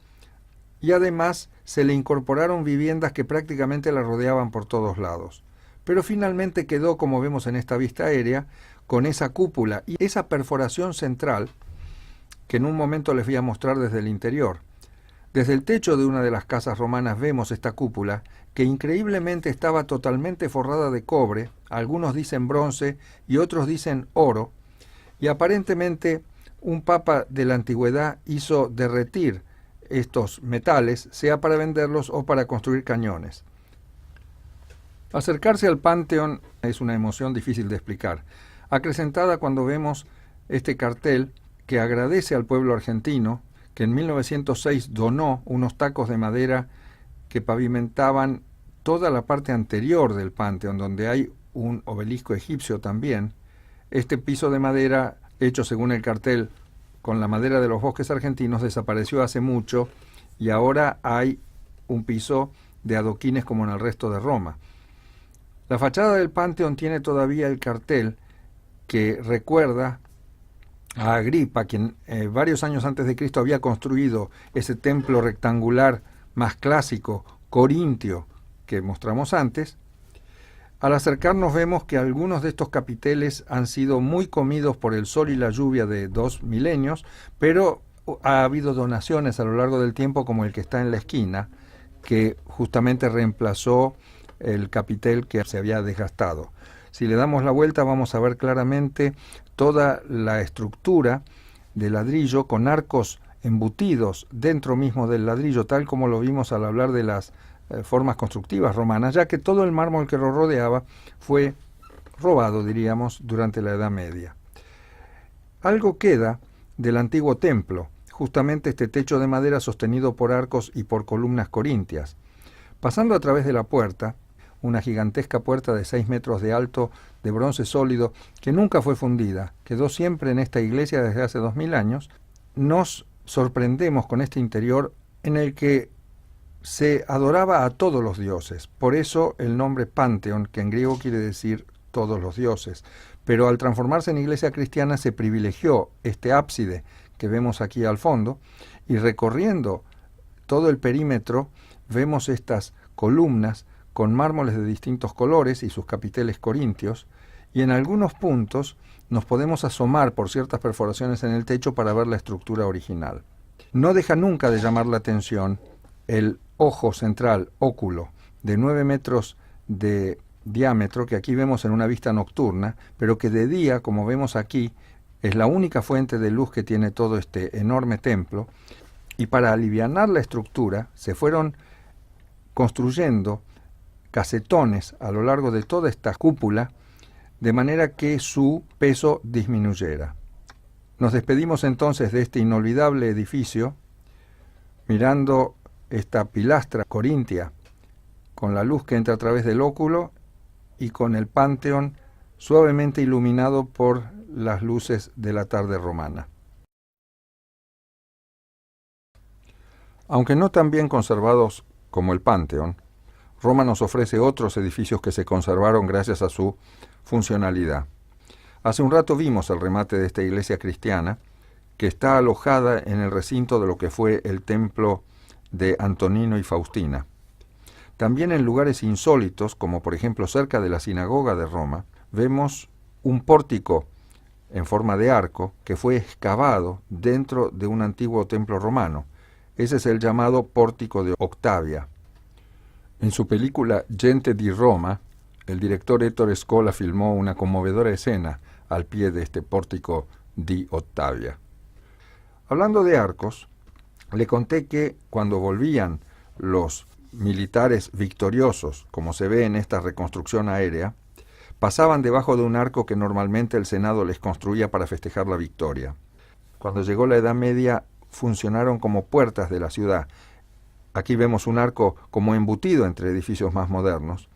y además se le incorporaron viviendas que prácticamente la rodeaban por todos lados. Pero finalmente quedó, como vemos en esta vista aérea, con esa cúpula y esa perforación central que en un momento les voy a mostrar desde el interior. Desde el techo de una de las casas romanas vemos esta cúpula, que increíblemente estaba totalmente forrada de cobre, algunos dicen bronce y otros dicen oro, y aparentemente un papa de la antigüedad hizo derretir estos metales, sea para venderlos o para construir cañones. Acercarse al Panteón es una emoción difícil de explicar, acrecentada cuando vemos este cartel que agradece al pueblo argentino, que en 1906 donó unos tacos de madera que pavimentaban toda la parte anterior del Panteón, donde hay un obelisco egipcio también. Este piso de madera, hecho según el cartel con la madera de los bosques argentinos, desapareció hace mucho y ahora hay un piso de adoquines como en el resto de Roma. La fachada del Panteón tiene todavía el cartel que recuerda a Agripa, quien varios años antes de Cristo había construido ese templo rectangular más clásico, corintio, que mostramos antes. Al acercarnos vemos que algunos de estos capiteles han sido muy comidos por el sol y la lluvia de 2 milenios, pero ha habido donaciones a lo largo del tiempo, como el que está en la esquina, que justamente reemplazó el capitel que se había desgastado. Si le damos la vuelta vamos a ver claramente toda la estructura de ladrillo con arcos embutidos dentro mismo del ladrillo, tal como lo vimos al hablar de las formas constructivas romanas, ya que todo el mármol que lo rodeaba fue robado, diríamos, durante la Edad Media. Algo queda del antiguo templo, justamente este techo de madera sostenido por arcos y por columnas corintias. Pasando a través de la puerta, una gigantesca puerta de 6 metros de alto, de bronce sólido, que nunca fue fundida, quedó siempre en esta iglesia desde hace 2000 años, nos sorprendemos con este interior en el que se adoraba a todos los dioses. Por eso el nombre Panteón, que en griego quiere decir todos los dioses. Pero al transformarse en iglesia cristiana se privilegió este ábside que vemos aquí al fondo, y recorriendo todo el perímetro vemos estas columnas con mármoles de distintos colores y sus capiteles corintios, y en algunos puntos nos podemos asomar por ciertas perforaciones en el techo para ver la estructura original. No deja nunca de llamar la atención el ojo central, óculo, de 9 metros de diámetro, que aquí vemos en una vista nocturna, pero que de día, como vemos aquí, es la única fuente de luz que tiene todo este enorme templo, y para alivianar la estructura se fueron construyendo casetones a lo largo de toda esta cúpula, de manera que su peso disminuyera. Nos despedimos entonces de este inolvidable edificio, mirando esta pilastra corintia, con la luz que entra a través del óculo y con el Panteón suavemente iluminado por las luces de la tarde romana. Aunque no tan bien conservados como el Panteón, Roma nos ofrece otros edificios que se conservaron gracias a su funcionalidad. Hace un rato vimos el remate de esta iglesia cristiana, que está alojada en el recinto de lo que fue el templo de Antonino y Faustina. También en lugares insólitos, como por ejemplo cerca de la sinagoga de Roma, vemos un pórtico en forma de arco que fue excavado dentro de un antiguo templo romano. Ese es el llamado Pórtico de Octavia. En su película Gente di Roma, el director Ettore Scola filmó una conmovedora escena al pie de este Pórtico di Ottavia. Hablando de arcos, le conté que cuando volvían los militares victoriosos, como se ve en esta reconstrucción aérea, pasaban debajo de un arco que normalmente el Senado les construía para festejar la victoria. Cuando llegó la Edad Media, funcionaron como puertas de la ciudad. Aquí vemos un arco como embutido entre edificios más modernos.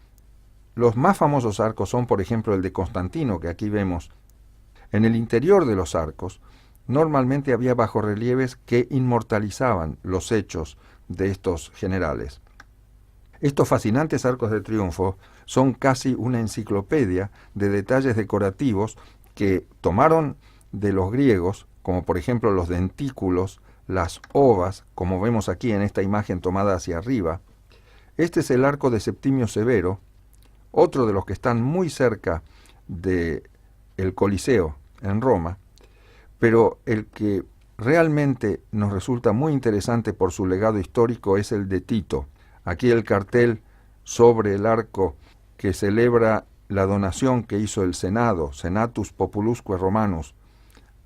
Los más famosos arcos son, por ejemplo, el de Constantino, que aquí vemos. En el interior de los arcos, normalmente había bajorrelieves que inmortalizaban los hechos de estos generales. Estos fascinantes arcos de triunfo son casi una enciclopedia de detalles decorativos que tomaron de los griegos, como por ejemplo los dentículos, las ovas, como vemos aquí en esta imagen tomada hacia arriba. Este es el arco de Septimio Severo, otro de los que están muy cerca del Coliseo en Roma, pero el que realmente nos resulta muy interesante por su legado histórico es el de Tito. Aquí el cartel sobre el arco que celebra la donación que hizo el Senado, Senatus Populusque Romanus,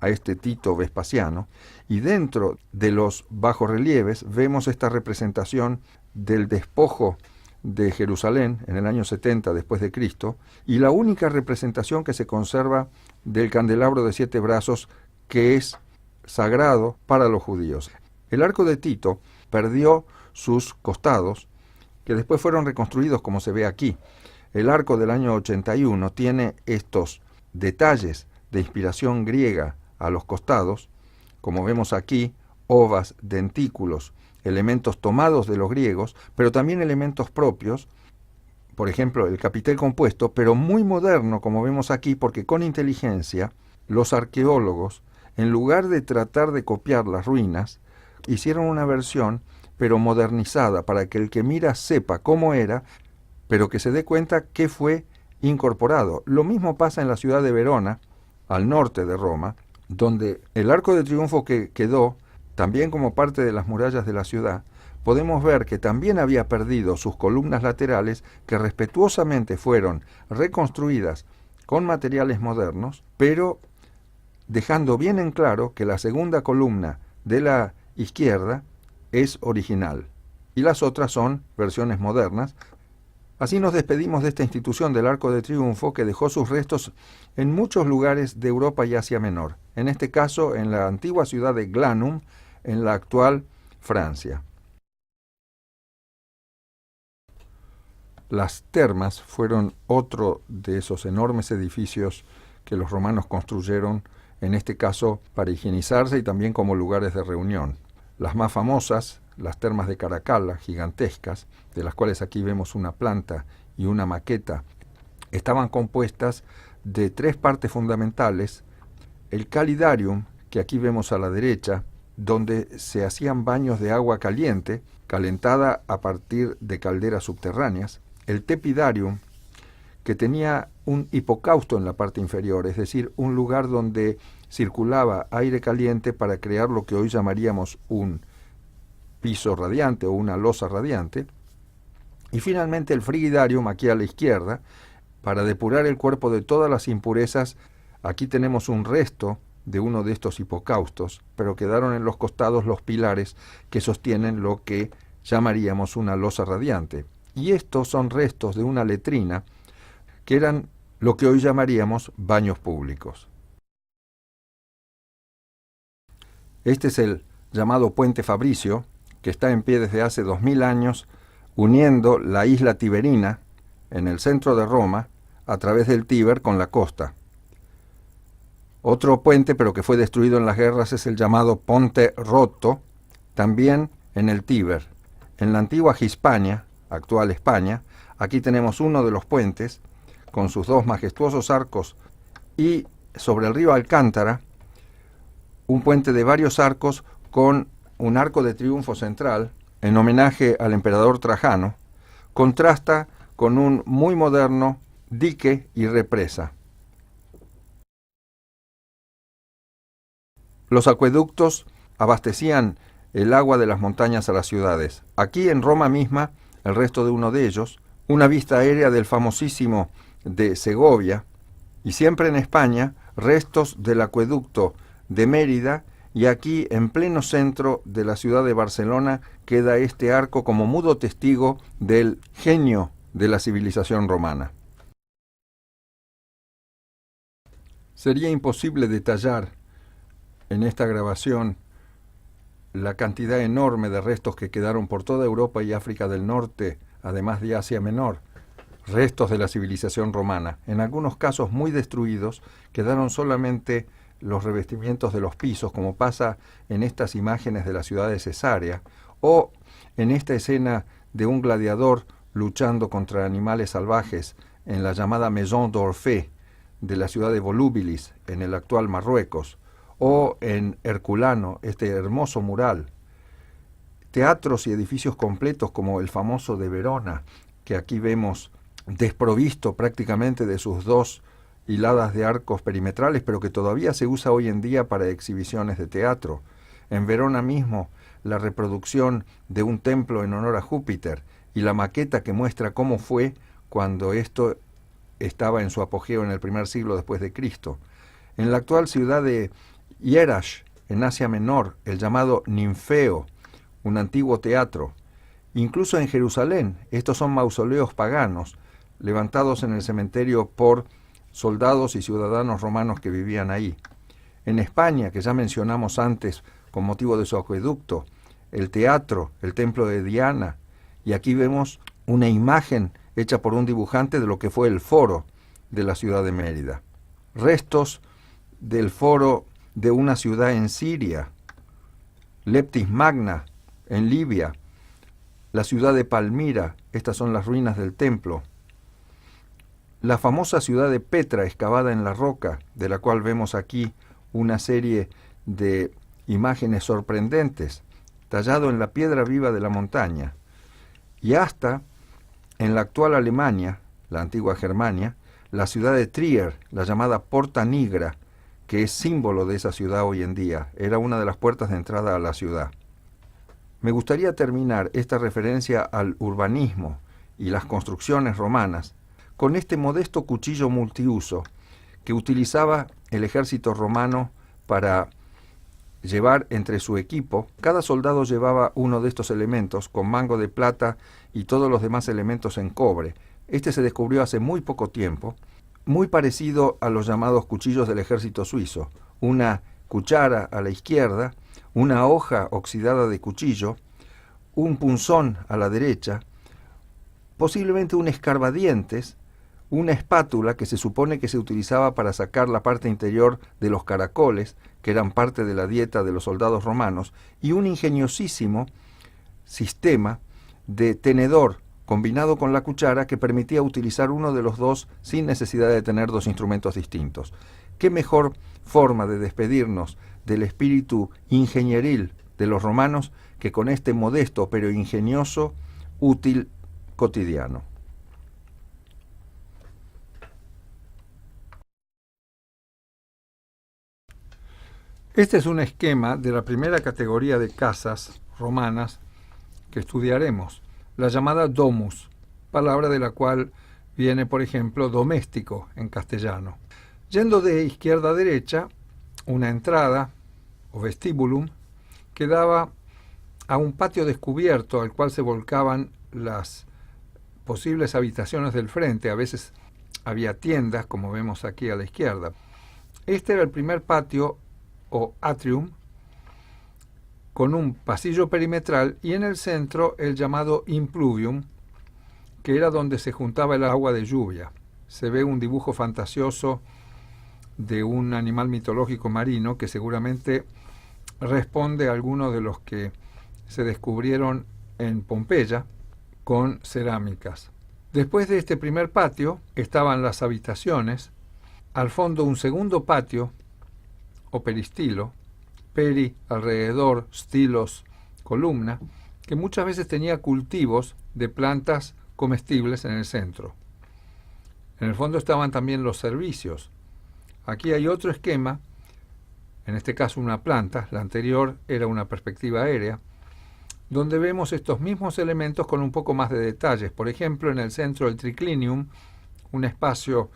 a este Tito Vespasiano, y dentro de los bajorrelieves vemos esta representación del despojo de Jerusalén en el año 70 después de Cristo, y la única representación que se conserva del candelabro de 7 brazos que es sagrado para los judíos. El arco de Tito perdió sus costados, que después fueron reconstruidos como se ve aquí. El arco del año 81 tiene estos detalles de inspiración griega a los costados, como vemos aquí, ovas, dentículos, elementos tomados de los griegos, pero también elementos propios, por ejemplo, el capitel compuesto, pero muy moderno, como vemos aquí, porque con inteligencia los arqueólogos, en lugar de tratar de copiar las ruinas, hicieron una versión, pero modernizada, para que el que mira sepa cómo era, pero que se dé cuenta que fue incorporado. Lo mismo pasa en la ciudad de Verona, al norte de Roma, donde el arco de triunfo que quedó, también como parte de las murallas de la ciudad, podemos ver que también había perdido sus columnas laterales, que respetuosamente fueron reconstruidas con materiales modernos, pero dejando bien en claro que la segunda columna de la izquierda es original y las otras son versiones modernas. Así nos despedimos de esta institución del Arco de Triunfo, que dejó sus restos en muchos lugares de Europa y Asia Menor, en este caso en la antigua ciudad de Glanum, en la actual Francia. Las termas fueron otro de esos enormes edificios que los romanos construyeron, en este caso para higienizarse y también como lugares de reunión. Las más famosas, las termas de Caracalla, gigantescas, de las cuales aquí vemos una planta y una maqueta, estaban compuestas de 3 partes fundamentales: el calidarium, que aquí vemos a la derecha, donde se hacían baños de agua caliente, calentada a partir de calderas subterráneas; el tepidarium, que tenía un hipocausto en la parte inferior, es decir, un lugar donde circulaba aire caliente para crear lo que hoy llamaríamos un piso radiante o una losa radiante; y finalmente el frigidarium, aquí a la izquierda, para depurar el cuerpo de todas las impurezas. Aquí tenemos un resto de uno de estos hipocaustos, pero quedaron en los costados los pilares que sostienen lo que llamaríamos una losa radiante. Y estos son restos de una letrina, que eran lo que hoy llamaríamos baños públicos. Este es el llamado Puente Fabricio, que está en pie desde hace 2000 años, uniendo la isla Tiberina, en el centro de Roma, a través del Tíber con la costa. Otro puente, pero que fue destruido en las guerras, es el llamado Ponte Rotto, también en el Tíber. En la antigua Hispania, actual España, aquí tenemos uno de los puentes, con sus dos majestuosos arcos, y sobre el río Alcántara, un puente de varios arcos con un arco de triunfo central, en homenaje al emperador Trajano, contrasta con un muy moderno dique y represa. Los acueductos abastecían el agua de las montañas a las ciudades. Aquí en Roma misma, el resto de uno de ellos, una vista aérea del famosísimo de Segovia, y siempre en España, restos del acueducto de Mérida, y aquí en pleno centro de la ciudad de Barcelona queda este arco como mudo testigo del genio de la civilización romana. Sería imposible detallar en esta grabación la cantidad enorme de restos que quedaron por toda Europa y África del Norte, además de Asia Menor, restos de la civilización romana. En algunos casos muy destruidos, quedaron solamente los revestimientos de los pisos, como pasa en estas imágenes de la ciudad de Cesarea, o en esta escena de un gladiador luchando contra animales salvajes en la llamada Maison d'Orphée de la ciudad de Volubilis, en el actual Marruecos, o en Herculano, este hermoso mural. Teatros y edificios completos como el famoso de Verona, que aquí vemos desprovisto prácticamente de sus dos hiladas de arcos perimetrales, pero que todavía se usa hoy en día para exhibiciones de teatro. En Verona mismo, la reproducción de un templo en honor a Júpiter y la maqueta que muestra cómo fue cuando esto estaba en su apogeo en el primer siglo después de Cristo. En la actual ciudad de Jerash, en Asia Menor, el llamado Ninfeo, un antiguo teatro. Incluso en Jerusalén, estos son mausoleos paganos, levantados en el cementerio por soldados y ciudadanos romanos que vivían ahí. En España, que ya mencionamos antes con motivo de su acueducto, el teatro, el templo de Diana, y aquí vemos una imagen hecha por un dibujante de lo que fue el foro de la ciudad de Mérida. Restos del foro de una ciudad en Siria, Leptis Magna, en Libia, la ciudad de Palmira, estas son las ruinas del templo. La famosa ciudad de Petra, excavada en la roca, de la cual vemos aquí una serie de imágenes sorprendentes, tallado en la piedra viva de la montaña. Y hasta, en la actual Alemania, la antigua Germania, la ciudad de Trier, la llamada Porta Nigra, que es símbolo de esa ciudad hoy en día, era una de las puertas de entrada a la ciudad. Me gustaría terminar esta referencia al urbanismo y las construcciones romanas con este modesto cuchillo multiuso que utilizaba el ejército romano para llevar entre su equipo. Cada soldado llevaba uno de estos elementos con mango de plata y todos los demás elementos en cobre. Este se descubrió hace muy poco tiempo, muy parecido a los llamados cuchillos del ejército suizo. Una cuchara a la izquierda, una hoja oxidada de cuchillo, un punzón a la derecha, posiblemente un escarbadientes, una espátula que se supone que se utilizaba para sacar la parte interior de los caracoles, que eran parte de la dieta de los soldados romanos, y un ingeniosísimo sistema de tenedor combinado con la cuchara que permitía utilizar uno de los dos sin necesidad de tener dos instrumentos distintos. ¿Qué mejor forma de despedirnos del espíritu ingenieril de los romanos que con este modesto pero ingenioso, útil cotidiano? Este es un esquema de la primera categoría de casas romanas que estudiaremos, la llamada domus, palabra de la cual viene, por ejemplo, doméstico en castellano. Yendo de izquierda a derecha, una entrada o vestibulum que daba a un patio descubierto al cual se volcaban las posibles habitaciones del frente. A veces había tiendas, como vemos aquí a la izquierda. Este era el primer patio o atrium, con un pasillo perimetral y en el centro el llamado impluvium, que era donde se juntaba el agua de lluvia. Se ve un dibujo fantasioso de un animal mitológico marino que seguramente responde a alguno de los que se descubrieron en Pompeya con cerámicas. Después de este primer patio estaban las habitaciones, al fondo un segundo patio o peristilo, peri alrededor, stilos, columna, que muchas veces tenía cultivos de plantas comestibles en el centro. En el fondo estaban también los servicios. Aquí hay otro esquema, en este caso una planta, la anterior era una perspectiva aérea, donde vemos estos mismos elementos con un poco más de detalles. Por ejemplo, en el centro del triclinium, un espacio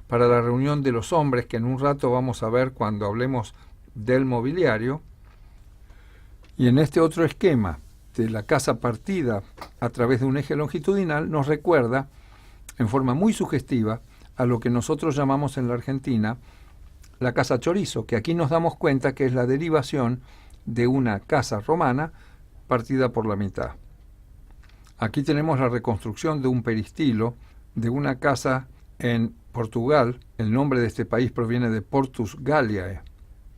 para la reunión de los hombres, que en un rato vamos a ver cuando hablemos del mobiliario. Y en este otro esquema de la casa partida a través de un eje longitudinal, nos recuerda en forma muy sugestiva a lo que nosotros llamamos en la Argentina la casa chorizo, que aquí nos damos cuenta que es la derivación de una casa romana partida por la mitad. Aquí tenemos la reconstrucción de un peristilo de una casa en Portugal. El nombre de este país proviene de Portus Galliae.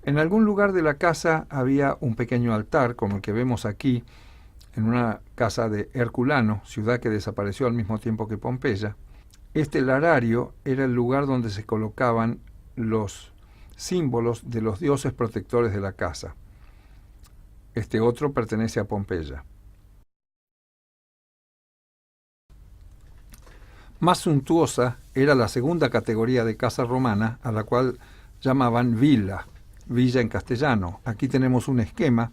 En algún lugar de la casa había un pequeño altar, como el que vemos aquí, en una casa de Herculano, ciudad que desapareció al mismo tiempo que Pompeya. Este larario era el lugar donde se colocaban los símbolos de los dioses protectores de la casa. Este otro pertenece a Pompeya. Más suntuosa era la segunda categoría de casa romana, a la cual llamaban villa en castellano. Aquí tenemos un esquema,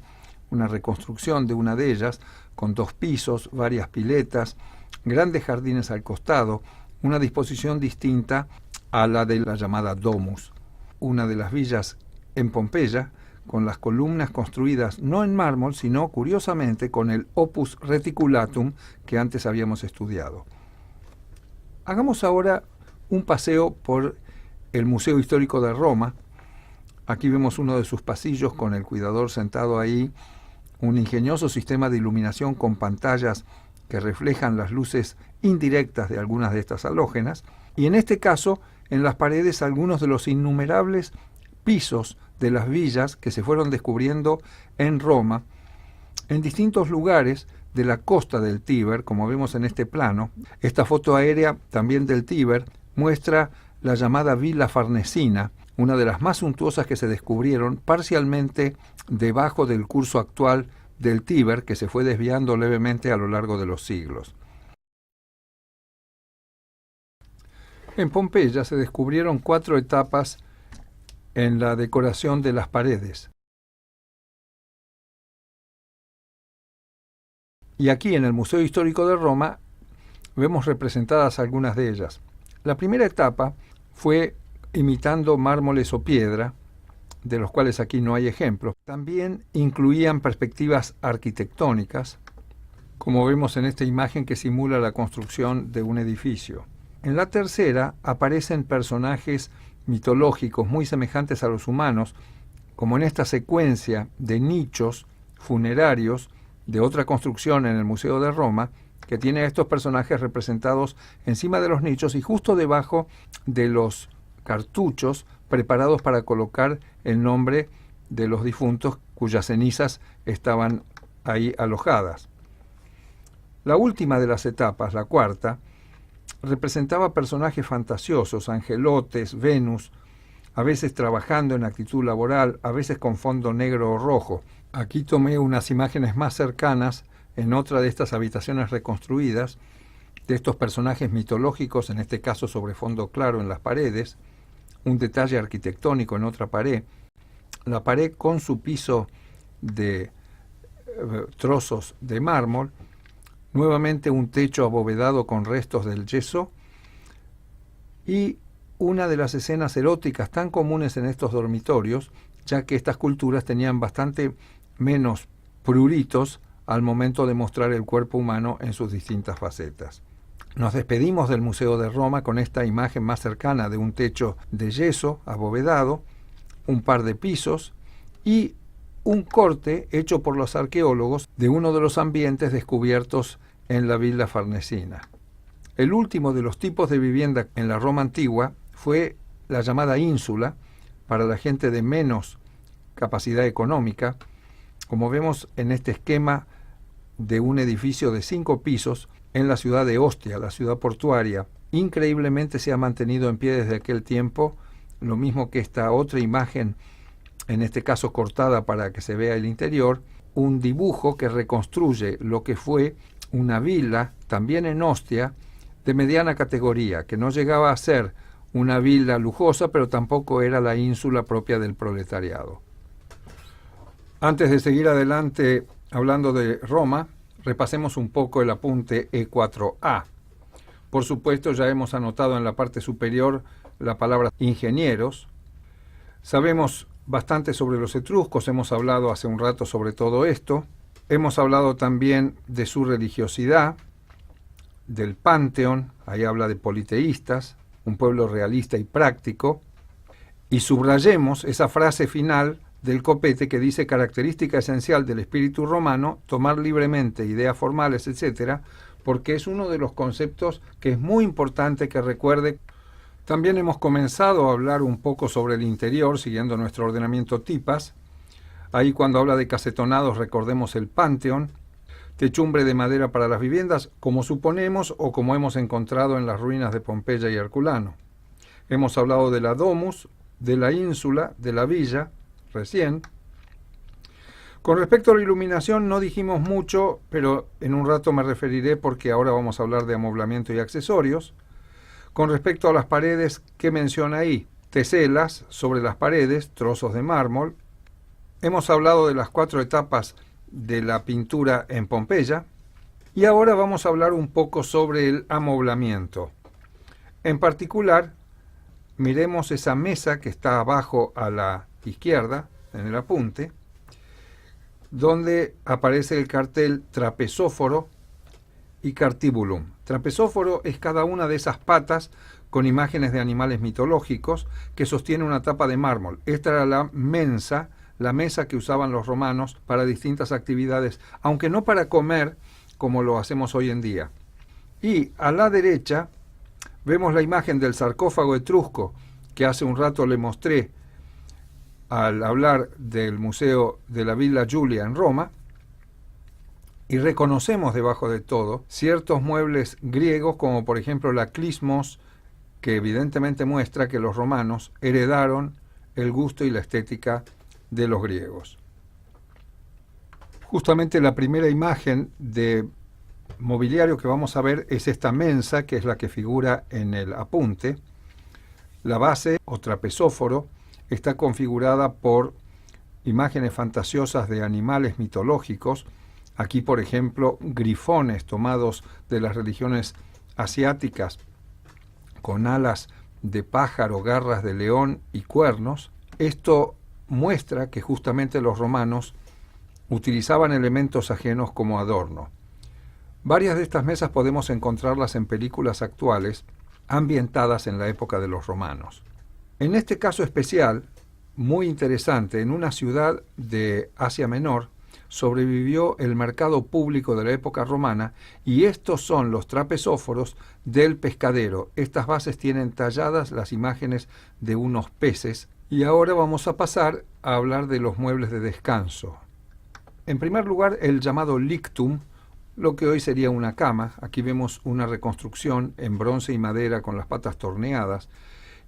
una reconstrucción de una de ellas, con 2 pisos, varias piletas, grandes jardines al costado, una disposición distinta a la de la llamada domus, una de las villas en Pompeya, con las columnas construidas no en mármol, sino, curiosamente, con el opus reticulatum que antes habíamos estudiado. Hagamos ahora un paseo por el Museo Histórico de Roma. Aquí vemos uno de sus pasillos con el cuidador sentado ahí, un ingenioso sistema de iluminación con pantallas que reflejan las luces indirectas de algunas de estas halógenas, y en este caso, en las paredes, algunos de los innumerables pisos de las villas que se fueron descubriendo en Roma, en distintos lugares de la costa del Tíber, como vemos en este plano. Esta foto aérea, también del Tíber, muestra la llamada Villa Farnesina, una de las más suntuosas que se descubrieron parcialmente debajo del curso actual del Tíber, que se fue desviando levemente a lo largo de los siglos. En Pompeya se descubrieron 4 etapas en la decoración de las paredes. Y aquí en el Museo Histórico de Roma vemos representadas algunas de ellas. La primera etapa fue imitando mármoles o piedra, de los cuales aquí no hay ejemplos. También incluían perspectivas arquitectónicas, como vemos en esta imagen que simula la construcción de un edificio. En la tercera aparecen personajes mitológicos muy semejantes a los humanos, como en esta secuencia de nichos funerarios de otra construcción en el Museo de Roma, que tiene a estos personajes representados encima de los nichos y justo debajo de los cartuchos preparados para colocar el nombre de los difuntos cuyas cenizas estaban ahí alojadas. La última de las etapas, la cuarta, representaba personajes fantasiosos, angelotes, Venus, a veces trabajando en actitud laboral, a veces con fondo negro o rojo. Aquí tomé unas imágenes más cercanas en otra de estas habitaciones reconstruidas, de estos personajes mitológicos, en este caso sobre fondo claro en las paredes, un detalle arquitectónico en otra pared, la pared con su piso de trozos de mármol, nuevamente un techo abovedado con restos del yeso, y una de las escenas eróticas tan comunes en estos dormitorios, ya que estas culturas tenían bastante menos pruritos al momento de mostrar el cuerpo humano en sus distintas facetas. Nos despedimos del Museo de Roma con esta imagen más cercana de un techo de yeso abovedado, un par de pisos y un corte hecho por los arqueólogos de uno de los ambientes descubiertos en la Villa Farnesina. El último de los tipos de vivienda en la Roma antigua fue la llamada ínsula, para la gente de menos capacidad económica. Como vemos en este esquema, de un edificio de 5 pisos en la ciudad de Ostia, la ciudad portuaria. Increíblemente se ha mantenido en pie desde aquel tiempo, lo mismo que esta otra imagen, en este caso cortada para que se vea el interior, un dibujo que reconstruye lo que fue una villa, también en Ostia, de mediana categoría, que no llegaba a ser una villa lujosa, pero tampoco era la ínsula propia del proletariado. Antes de seguir adelante hablando de Roma, repasemos un poco el apunte E4A. Por supuesto, ya hemos anotado en la parte superior la palabra ingenieros. Sabemos bastante sobre los etruscos, hemos hablado hace un rato sobre todo esto. Hemos hablado también de su religiosidad, del Panteón, ahí habla de politeístas, un pueblo realista y práctico. Y subrayemos esa frase final del Copete que dice: característica esencial del espíritu romano, tomar libremente ideas formales, etc., porque es uno de los conceptos que es muy importante que recuerde. También hemos comenzado a hablar un poco sobre el interior, siguiendo nuestro ordenamiento tipas. Ahí cuando habla de casetonados recordemos el Panteón, techumbre de madera para las viviendas, como suponemos o como hemos encontrado en las ruinas de Pompeya y Herculano. Hemos hablado de la domus, de la ínsula, de la villa, recién. Con respecto a la iluminación no dijimos mucho, pero en un rato me referiré porque ahora vamos a hablar de amoblamiento y accesorios. Con respecto a las paredes, ¿qué menciona ahí? Teselas sobre las paredes, trozos de mármol. Hemos hablado de las 4 etapas de la pintura en Pompeya. Y ahora vamos a hablar un poco sobre el amoblamiento. En particular, miremos esa mesa que está abajo a la izquierda, en el apunte, donde aparece el cartel trapezóforo y cartibulum. Trapezóforo es cada una de esas patas con imágenes de animales mitológicos que sostiene una tapa de mármol. Esta era la mensa, la mesa que usaban los romanos para distintas actividades, aunque no para comer como lo hacemos hoy en día. Y a la derecha vemos la imagen del sarcófago etrusco que hace un rato le mostré al hablar del Museo de la Villa Giulia en Roma, y reconocemos debajo de todo ciertos muebles griegos, como por ejemplo la clismos, que evidentemente muestra que los romanos heredaron el gusto y la estética de los griegos. Justamente la primera imagen de mobiliario que vamos a ver es esta mensa, que es la que figura en el apunte. La base, o trapezóforo, está configurada por imágenes fantasiosas de animales mitológicos. Aquí, por ejemplo, grifones tomados de las religiones asiáticas con alas de pájaro, garras de león y cuernos. Esto muestra que justamente los romanos utilizaban elementos ajenos como adorno. Varias de estas mesas podemos encontrarlas en películas actuales ambientadas en la época de los romanos. En este caso especial, muy interesante, en una ciudad de Asia Menor, sobrevivió el mercado público de la época romana, y estos son los trapezóforos del pescadero. Estas bases tienen talladas las imágenes de unos peces. Y ahora vamos a pasar a hablar de los muebles de descanso. En primer lugar, el llamado lictum, lo que hoy sería una cama. Aquí vemos una reconstrucción en bronce y madera con las patas torneadas.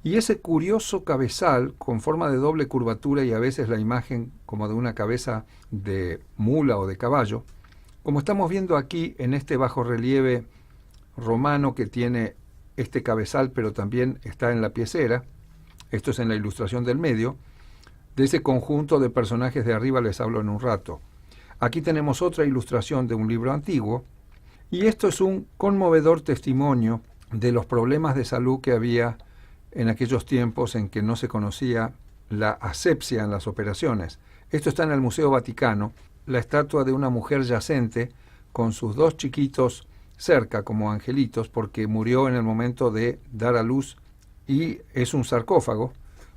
Y ese curioso cabezal con forma de doble curvatura y a veces la imagen como de una cabeza de mula o de caballo, como estamos viendo aquí en este bajorrelieve romano que tiene este cabezal, pero también está en la piecera. Esto es en la ilustración del medio. De ese conjunto de personajes de arriba les hablo en un rato. Aquí tenemos otra ilustración de un libro antiguo, y esto es un conmovedor testimonio de los problemas de salud que había en aquellos tiempos en que no se conocía la asepsia en las operaciones. Esto está en el Museo Vaticano, la estatua de una mujer yacente con sus 2 chiquitos cerca como angelitos porque murió en el momento de dar a luz, y es un sarcófago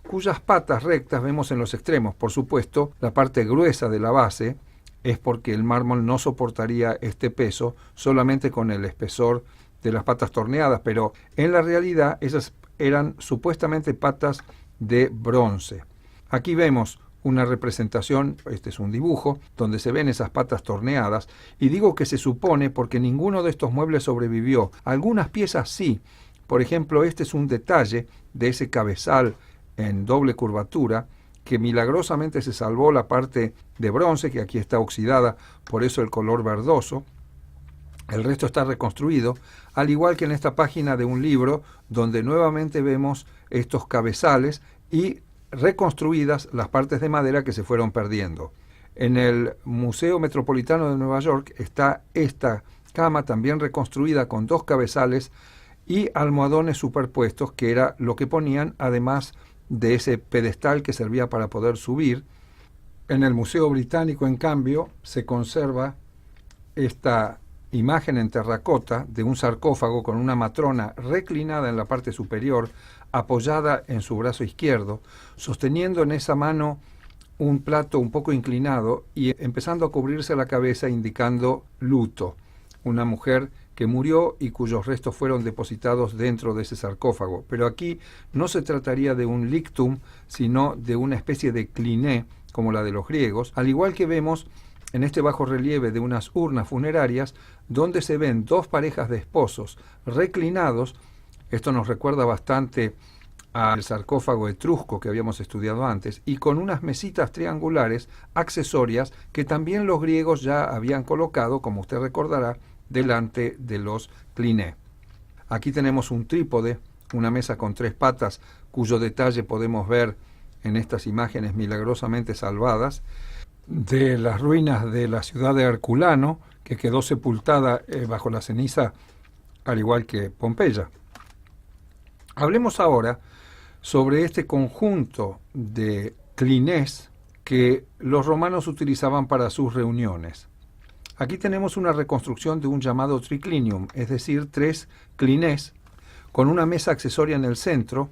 cuyas patas rectas vemos en los extremos. Por supuesto, la parte gruesa de la base es porque el mármol no soportaría este peso solamente con el espesor de las patas torneadas, pero en la realidad esas eran supuestamente patas de bronce. Aquí vemos una representación, este es un dibujo, donde se ven esas patas torneadas, y digo que se supone porque ninguno de estos muebles sobrevivió. Algunas piezas sí. Por ejemplo, este es un detalle de ese cabezal en doble curvatura, que milagrosamente se salvó la parte de bronce, que aquí está oxidada, por eso el color verdoso. El resto está reconstruido, al igual que en esta página de un libro, donde nuevamente vemos estos cabezales y reconstruidas las partes de madera que se fueron perdiendo. En el Museo Metropolitano de Nueva York está esta cama también reconstruida con 2 cabezales y almohadones superpuestos, que era lo que ponían además de ese pedestal que servía para poder subir. En el Museo Británico, en cambio, se conserva esta imagen en terracota de un sarcófago con una matrona reclinada en la parte superior, apoyada en su brazo izquierdo, sosteniendo en esa mano un plato un poco inclinado y empezando a cubrirse la cabeza, indicando luto. Una mujer que murió y cuyos restos fueron depositados dentro de ese sarcófago. Pero aquí no se trataría de un lictum, sino de una especie de cliné, como la de los griegos, al igual que vemos en este bajo relieve de unas urnas funerarias, donde se ven 2 parejas de esposos reclinados. Esto nos recuerda bastante al sarcófago etrusco que habíamos estudiado antes, y con unas mesitas triangulares accesorias que también los griegos ya habían colocado, como usted recordará, delante de los cliné. Aquí tenemos un trípode, una mesa con 3 patas, cuyo detalle podemos ver en estas imágenes milagrosamente salvadas, de las ruinas de la ciudad de Herculano, que quedó sepultada bajo la ceniza, al igual que Pompeya. Hablemos ahora sobre este conjunto de clinés que los romanos utilizaban para sus reuniones. Aquí tenemos una reconstrucción de un llamado triclinium, es decir, 3 clinés con una mesa accesoria en el centro,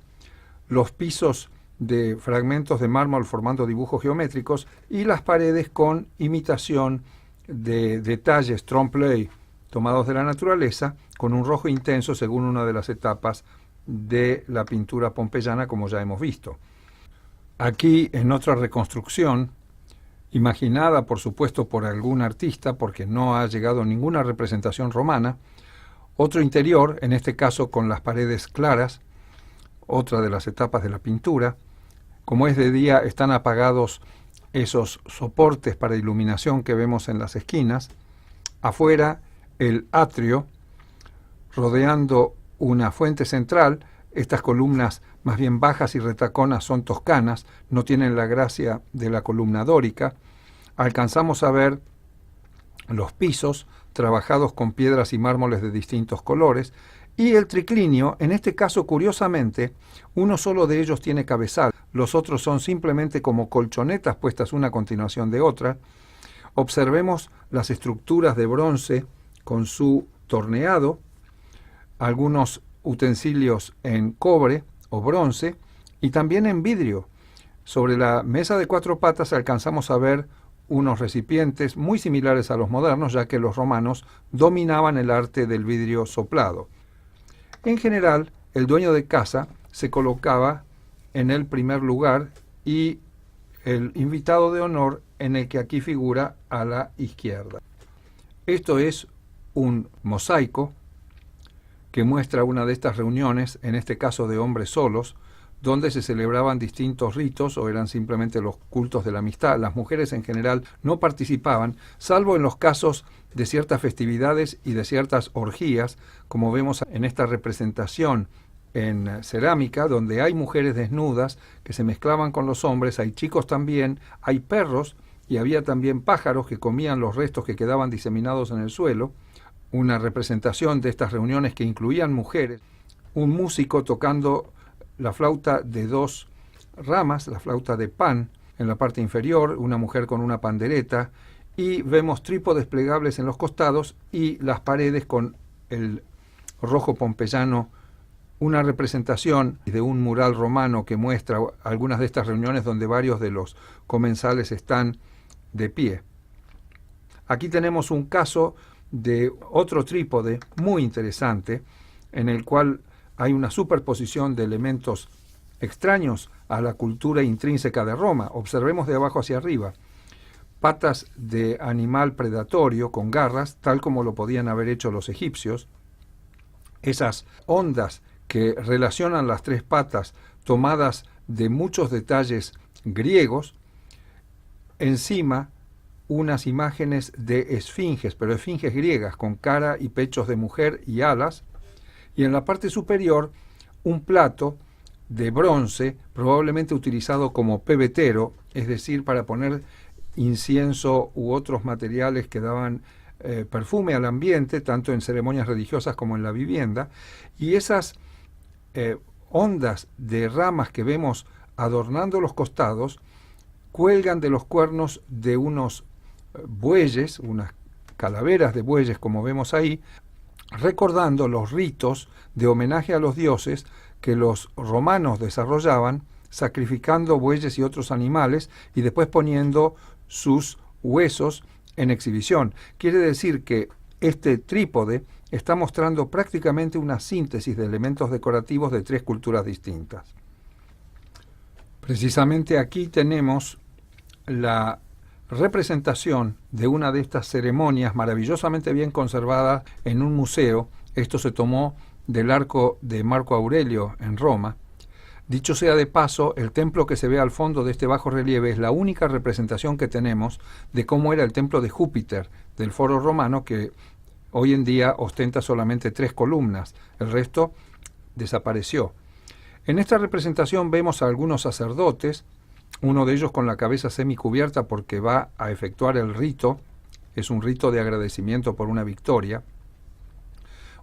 los pisos de fragmentos de mármol formando dibujos geométricos y las paredes con imitación de detalles trompe-l'œil tomados de la naturaleza, con un rojo intenso según una de las etapas de la pintura pompeyana, como ya hemos visto. Aquí, en otra reconstrucción, imaginada por supuesto por algún artista, porque no ha llegado ninguna representación romana, otro interior, en este caso con las paredes claras, otra de las etapas de la pintura. Como es de día, están apagados esos soportes para iluminación que vemos en las esquinas. Afuera, el atrio, rodeando una fuente central. Estas columnas más bien bajas y retaconas son toscanas, no tienen la gracia de la columna dórica. Alcanzamos a ver los pisos trabajados con piedras y mármoles de distintos colores, y el triclinio, en este caso curiosamente, uno solo de ellos tiene cabezal, los otros son simplemente como colchonetas puestas una a continuación de otra. Observemos las estructuras de bronce con su torneado, algunos utensilios en cobre o bronce y también en vidrio. Sobre la mesa de 4 patas alcanzamos a ver unos recipientes muy similares a los modernos, ya que los romanos dominaban el arte del vidrio soplado. En general, el dueño de casa se colocaba en el primer lugar y el invitado de honor en el que aquí figura a la izquierda. Esto es un mosaico que muestra una de estas reuniones, en este caso de hombres solos, donde se celebraban distintos ritos o eran simplemente los cultos de la amistad. Las mujeres en general no participaban, salvo en los casos de ciertas festividades y de ciertas orgías, como vemos en esta representación en cerámica, donde hay mujeres desnudas que se mezclaban con los hombres, hay chicos también, hay perros y había también pájaros que comían los restos que quedaban diseminados en el suelo. Una representación de estas reuniones que incluían mujeres, un músico tocando la flauta de 2 ramas, la flauta de pan en la parte inferior, una mujer con una pandereta, y vemos trípodes plegables en los costados y las paredes con el rojo pompeyano, una representación de un mural romano que muestra algunas de estas reuniones donde varios de los comensales están de pie. Aquí tenemos un caso de otro trípode muy interesante, en el cual hay una superposición de elementos extraños a la cultura intrínseca de Roma. Observemos de abajo hacia arriba. Patas de animal predatorio con garras, tal como lo podían haber hecho los egipcios. Esas ondas que relacionan las tres patas tomadas de muchos detalles griegos. Encima, unas imágenes de esfinges, pero esfinges griegas, con cara y pechos de mujer y alas. Y en la parte superior, un plato de bronce, probablemente utilizado como pebetero, es decir, para poner incienso u otros materiales que daban perfume al ambiente, tanto en ceremonias religiosas como en la vivienda. Y esas ondas de ramas que vemos adornando los costados cuelgan de los cuernos de unos bueyes, unas calaveras de bueyes como vemos ahí, recordando los ritos de homenaje a los dioses que los romanos desarrollaban, sacrificando bueyes y otros animales y después poniendo sus huesos en exhibición. Quiere decir que este trípode está mostrando prácticamente una síntesis de elementos decorativos de tres culturas distintas. Precisamente aquí tenemos la representación de una de estas ceremonias maravillosamente bien conservada en un museo. Esto se tomó del arco de Marco Aurelio en Roma. Dicho sea de paso, el templo que se ve al fondo de este bajo relieve es la única representación que tenemos de cómo era el templo de Júpiter del Foro Romano, que hoy en día ostenta solamente 3 columnas. El resto desapareció. En esta representación vemos a algunos sacerdotes, uno de ellos con la cabeza semicubierta porque va a efectuar el rito, es un rito de agradecimiento por una victoria,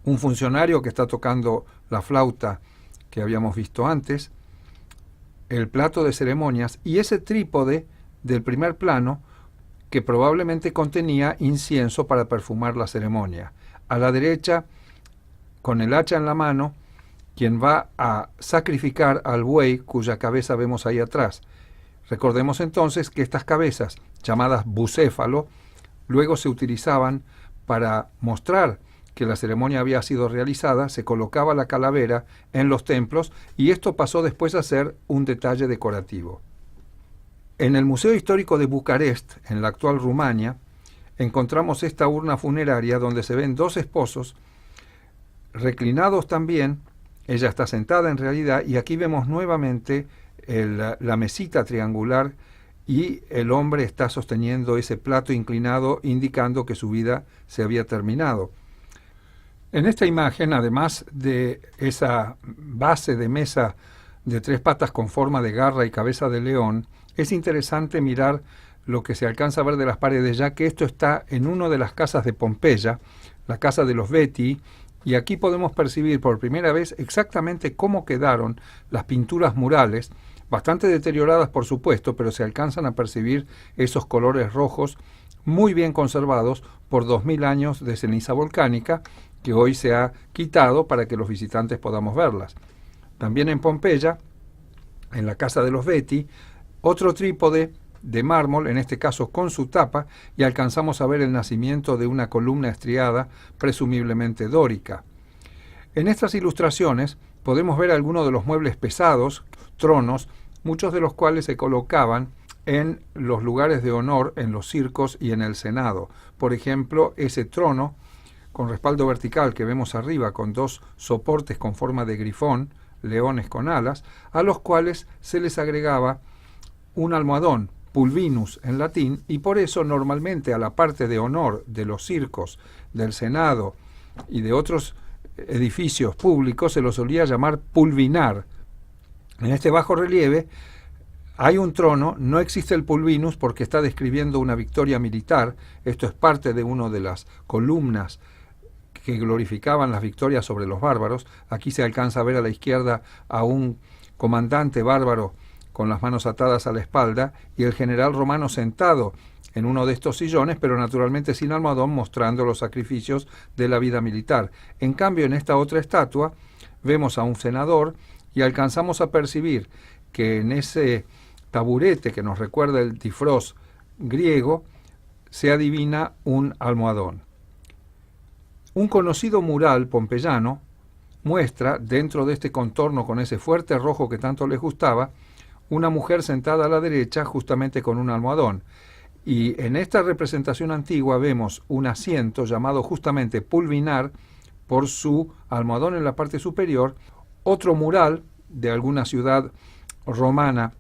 un funcionario que está tocando la flauta que habíamos visto antes, el plato de ceremonias y ese trípode del primer plano que probablemente contenía incienso para perfumar la ceremonia. A la derecha, con el hacha en la mano, quien va a sacrificar al buey cuya cabeza vemos ahí atrás. Recordemos entonces que estas cabezas, llamadas bucéfalo, luego se utilizaban para mostrar que la ceremonia había sido realizada, se colocaba la calavera en los templos y esto pasó después a ser un detalle decorativo. En el Museo Histórico de Bucarest, en la actual Rumania, encontramos esta urna funeraria donde se ven 2 esposos reclinados también. Ella está sentada en realidad y aquí vemos nuevamente la mesita triangular y el hombre está sosteniendo ese plato inclinado indicando que su vida se había terminado. En esta imagen, además de esa base de mesa de 3 patas con forma de garra y cabeza de león, es interesante mirar lo que se alcanza a ver de las paredes, ya que esto está en una de las casas de Pompeya, la casa de los Betii, y aquí podemos percibir por primera vez exactamente cómo quedaron las pinturas murales, bastante deterioradas por supuesto, pero se alcanzan a percibir esos colores rojos muy bien conservados por 2000 años de ceniza volcánica, que hoy se ha quitado para que los visitantes podamos verlas. También en Pompeya, en la casa de los Betii, otro trípode de mármol, en este caso con su tapa, y alcanzamos a ver el nacimiento de una columna estriada, presumiblemente dórica. En estas ilustraciones podemos ver algunos de los muebles pesados, tronos, muchos de los cuales se colocaban en los lugares de honor, en los circos y en el Senado. Por ejemplo, ese trono con respaldo vertical que vemos arriba, con 2 soportes con forma de grifón, leones con alas, a los cuales se les agregaba un almohadón, pulvinus en latín, y por eso normalmente a la parte de honor de los circos, del Senado y de otros edificios públicos se lo solía llamar pulvinar. En este bajo relieve hay un trono, no existe el pulvinus porque está describiendo una victoria militar. Esto es parte de una de las columnas que glorificaban las victorias sobre los bárbaros. Aquí se alcanza a ver a la izquierda a un comandante bárbaro con las manos atadas a la espalda y el general romano sentado en uno de estos sillones, pero naturalmente sin almohadón, mostrando los sacrificios de la vida militar. En cambio, en esta otra estatua vemos a un senador y alcanzamos a percibir que en ese taburete que nos recuerda el tifros griego se adivina un almohadón. Un conocido mural pompeyano muestra, dentro de este contorno con ese fuerte rojo que tanto les gustaba, una mujer sentada a la derecha justamente con un almohadón. Y en esta representación antigua vemos un asiento llamado justamente pulvinar por su almohadón en la parte superior, otro mural de alguna ciudad romana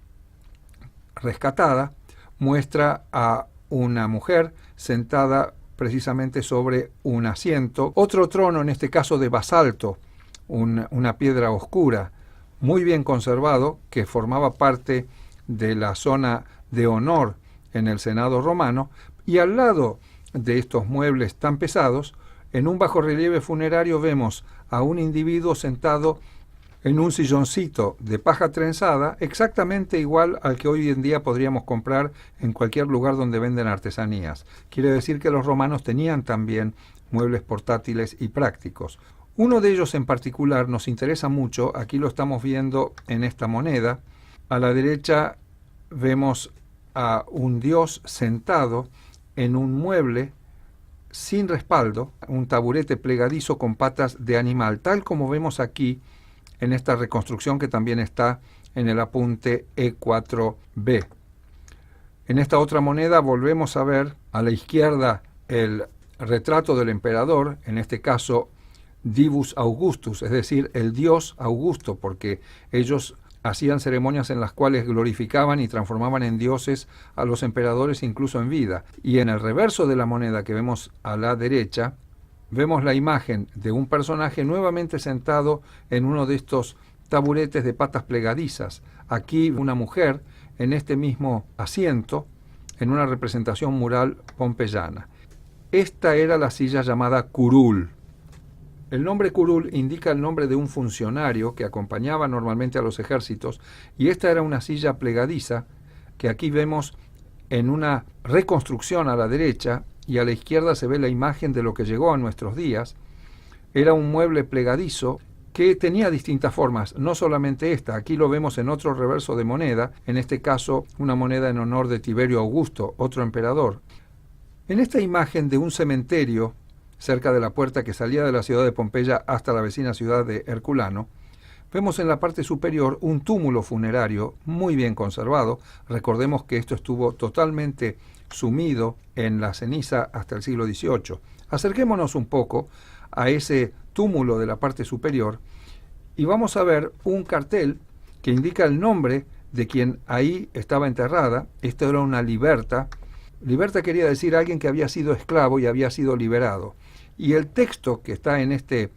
rescatada muestra a una mujer sentada precisamente sobre un asiento, otro trono, en este caso de basalto, una piedra oscura, muy bien conservado, que formaba parte de la zona de honor en el Senado romano, y al lado de estos muebles tan pesados, en un bajorrelieve funerario vemos a un individuo sentado en un silloncito de paja trenzada, exactamente igual al que hoy en día podríamos comprar en cualquier lugar donde venden artesanías. Quiere decir que los romanos tenían también muebles portátiles y prácticos. Uno de ellos en particular nos interesa mucho, aquí lo estamos viendo en esta moneda. A la derecha vemos a un dios sentado en un mueble sin respaldo, un taburete plegadizo con patas de animal, tal como vemos aquí en esta reconstrucción que también está en el apunte E4b. En esta otra moneda volvemos a ver a la izquierda el retrato del emperador, en este caso Divus Augustus, es decir, el dios Augusto, porque ellos hacían ceremonias en las cuales glorificaban y transformaban en dioses a los emperadores incluso en vida. Y en el reverso de la moneda que vemos a la derecha, vemos la imagen de un personaje nuevamente sentado en uno de estos taburetes de patas plegadizas. Aquí una mujer en este mismo asiento, en una representación mural pompeyana. Esta era la silla llamada curul. El nombre curul indica el nombre de un funcionario que acompañaba normalmente a los ejércitos, y esta era una silla plegadiza que aquí vemos en una reconstrucción a la derecha, y a la izquierda se ve la imagen de lo que llegó a nuestros días. Era un mueble plegadizo que tenía distintas formas, no solamente esta, aquí lo vemos en otro reverso de moneda, en este caso una moneda en honor de Tiberio Augusto, otro emperador. En esta imagen de un cementerio, cerca de la puerta que salía de la ciudad de Pompeya hasta la vecina ciudad de Herculano, vemos en la parte superior un túmulo funerario muy bien conservado. Recordemos que esto estuvo totalmente sumido en la ceniza hasta el siglo XVIII. Acerquémonos un poco a ese túmulo de la parte superior y vamos a ver un cartel que indica el nombre de quien ahí estaba enterrada. Esto era una liberta. Liberta quería decir alguien que había sido esclavo y había sido liberado. Y el texto que está en este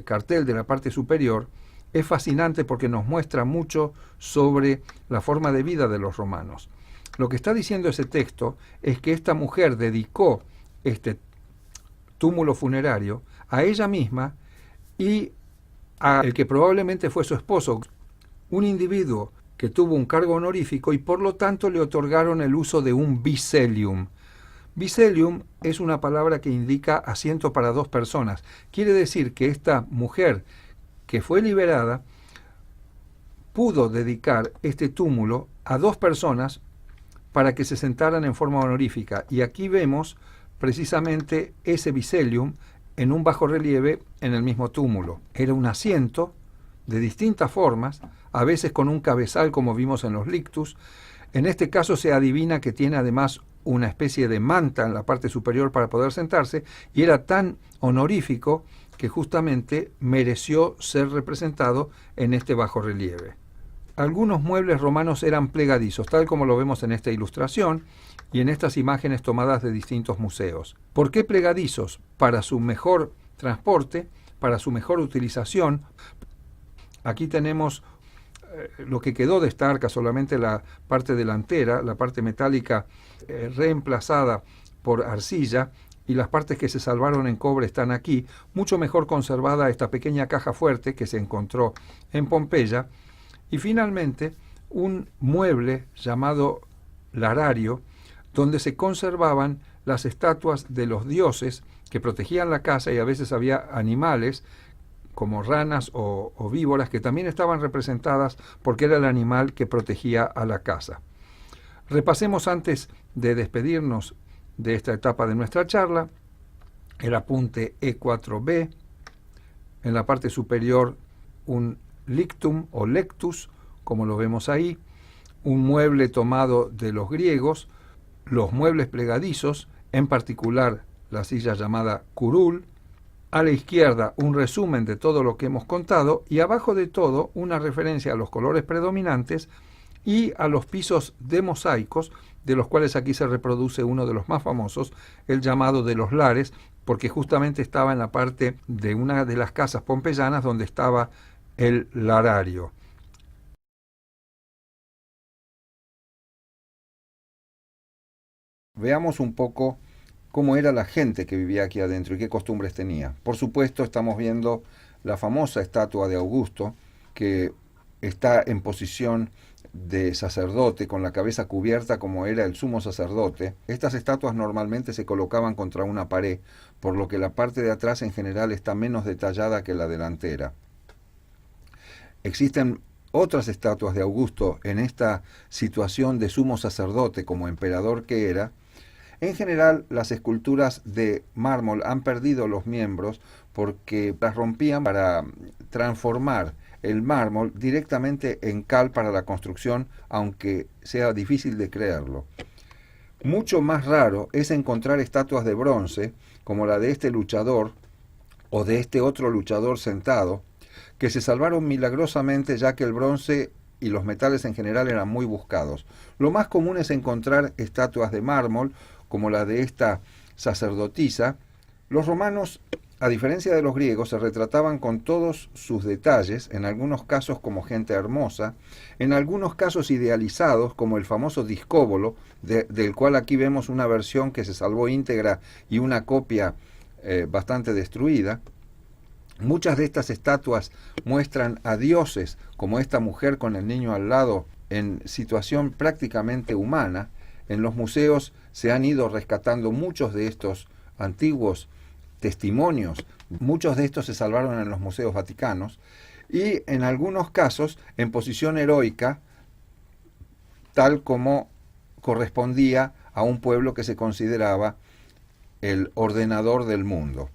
cartel de la parte superior es fascinante porque nos muestra mucho sobre la forma de vida de los romanos. Lo que está diciendo ese texto es que esta mujer dedicó este túmulo funerario a ella misma y a el que probablemente fue su esposo, un individuo que tuvo un cargo honorífico, y por lo tanto le otorgaron el uso de un vicelium. Vicelium es una palabra que indica asiento para dos personas. Quiere decir que esta mujer que fue liberada pudo dedicar este túmulo a dos personas para que se sentaran en forma honorífica. Y aquí vemos precisamente ese vicelium en un bajorrelieve en el mismo túmulo. Era un asiento de distintas formas, a veces con un cabezal como vimos en los lictus. En este caso se adivina que tiene además una especie de manta en la parte superior para poder sentarse, y era tan honorífico que justamente mereció ser representado en este bajorrelieve. Algunos muebles romanos eran plegadizos, tal como lo vemos en esta ilustración y en estas imágenes tomadas de distintos museos. ¿Por qué plegadizos? Para su mejor transporte, para su mejor utilización. Aquí tenemos lo que quedó de esta arca, solamente la parte delantera, la parte metálica reemplazada por arcilla, y las partes que se salvaron en cobre están aquí. Mucho mejor conservada esta pequeña caja fuerte que se encontró en Pompeya. Y finalmente un mueble llamado larario, donde se conservaban las estatuas de los dioses que protegían la casa, y a veces había animales como ranas o víboras que también estaban representadas porque era el animal que protegía a la casa. Repasemos antes de despedirnos de esta etapa de nuestra charla el apunte E4b. en la parte superior un lictum o lectus, como lo vemos ahí, un mueble tomado de los griegos, los muebles plegadizos, en particular la silla llamada curul, a la izquierda un resumen de todo lo que hemos contado y abajo de todo una referencia a los colores predominantes y a los pisos de mosaicos, de los cuales aquí se reproduce uno de los más famosos, el llamado de los lares, porque justamente estaba en la parte de una de las casas pompeyanas donde estaba el larario. Veamos un poco cómo era la gente que vivía aquí adentro y qué costumbres tenía. Por supuesto, estamos viendo la famosa estatua de Augusto, que está en posición de sacerdote, con la cabeza cubierta como era el sumo sacerdote. Estas estatuas normalmente se colocaban contra una pared, por lo que la parte de atrás en general está menos detallada que la delantera. Existen otras estatuas de Augusto en esta situación de sumo sacerdote como emperador que era. En general, las esculturas de mármol han perdido los miembros porque las rompían para transformar el mármol directamente en cal para la construcción, aunque sea difícil de creerlo. Mucho más raro es encontrar estatuas de bronce, como la de este luchador o de este otro luchador sentado, que se salvaron milagrosamente ya que el bronce y los metales en general eran muy buscados. Lo más común es encontrar estatuas de mármol, como la de esta sacerdotisa. Los romanos, a diferencia de los griegos, se retrataban con todos sus detalles, en algunos casos como gente hermosa, en algunos casos idealizados, como el famoso Discóbolo, del cual aquí vemos una versión que se salvó íntegra y una copia bastante destruida. Muchas de estas estatuas muestran a dioses, como esta mujer con el niño al lado, en situación prácticamente humana. En los museos se han ido rescatando muchos de estos antiguos testimonios. Muchos de estos se salvaron en los museos vaticanos y en algunos casos en posición heroica, tal como correspondía a un pueblo que se consideraba el ordenador del mundo.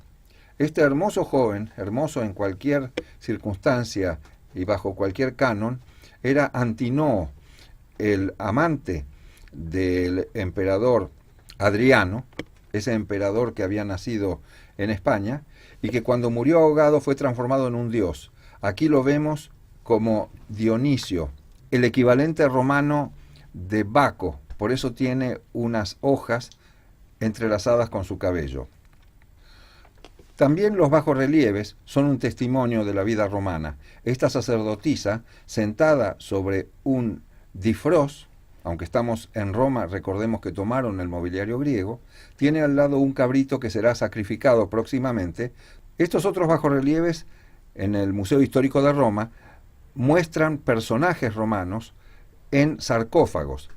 Este hermoso joven, hermoso en cualquier circunstancia y bajo cualquier canon, era Antinoo, el amante del emperador Adriano, ese emperador que había nacido en España y que cuando murió ahogado fue transformado en un dios. Aquí lo vemos como Dionisio, el equivalente romano de Baco, por eso tiene unas hojas entrelazadas con su cabello. También los bajorrelieves son un testimonio de la vida romana. Esta sacerdotisa, sentada sobre un difros, aunque estamos en Roma, recordemos que tomaron el mobiliario griego, tiene al lado un cabrito que será sacrificado próximamente. Estos otros bajorrelieves en el Museo Histórico de Roma muestran personajes romanos en sarcófagos.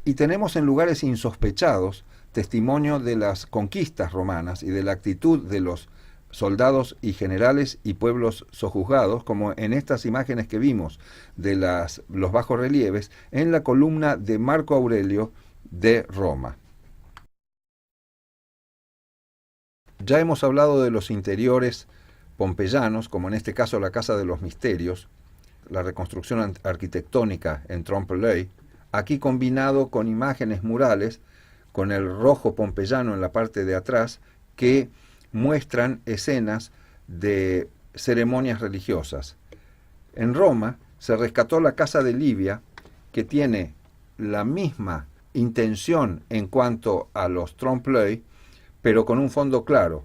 Y tenemos en lugares insospechados testimonio de las conquistas romanas y de la actitud de los soldados y generales y pueblos sojuzgados, como en estas imágenes que vimos de los bajorrelieves en la columna de Marco Aurelio de Roma. Ya hemos hablado de los interiores pompeyanos, como en este caso la Casa de los Misterios, la reconstrucción arquitectónica en Trompe-l'œil, aquí combinado con imágenes murales, con el rojo pompeyano en la parte de atrás, que muestran escenas de ceremonias religiosas. En Roma se rescató la casa de Livia, que tiene la misma intención en cuanto a los trompe-l'œil, pero con un fondo claro,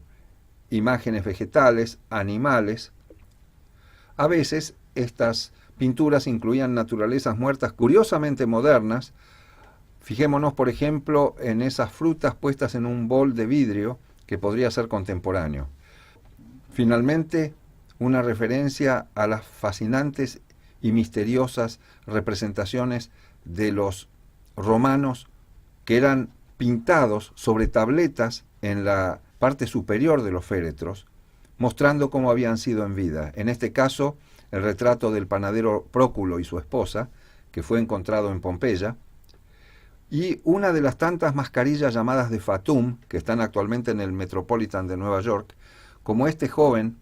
imágenes vegetales, animales. A veces estas pinturas incluían naturalezas muertas curiosamente modernas. Fijémonos, por ejemplo, en esas frutas puestas en un bol de vidrio que podría ser contemporáneo. Finalmente, una referencia a las fascinantes y misteriosas representaciones de los romanos que eran pintados sobre tabletas en la parte superior de los féretros, mostrando cómo habían sido en vida. En este caso, el retrato del panadero Próculo y su esposa, que fue encontrado en Pompeya, y una de las tantas mascarillas llamadas de Fatum, que están actualmente en el Metropolitan de Nueva York, como este joven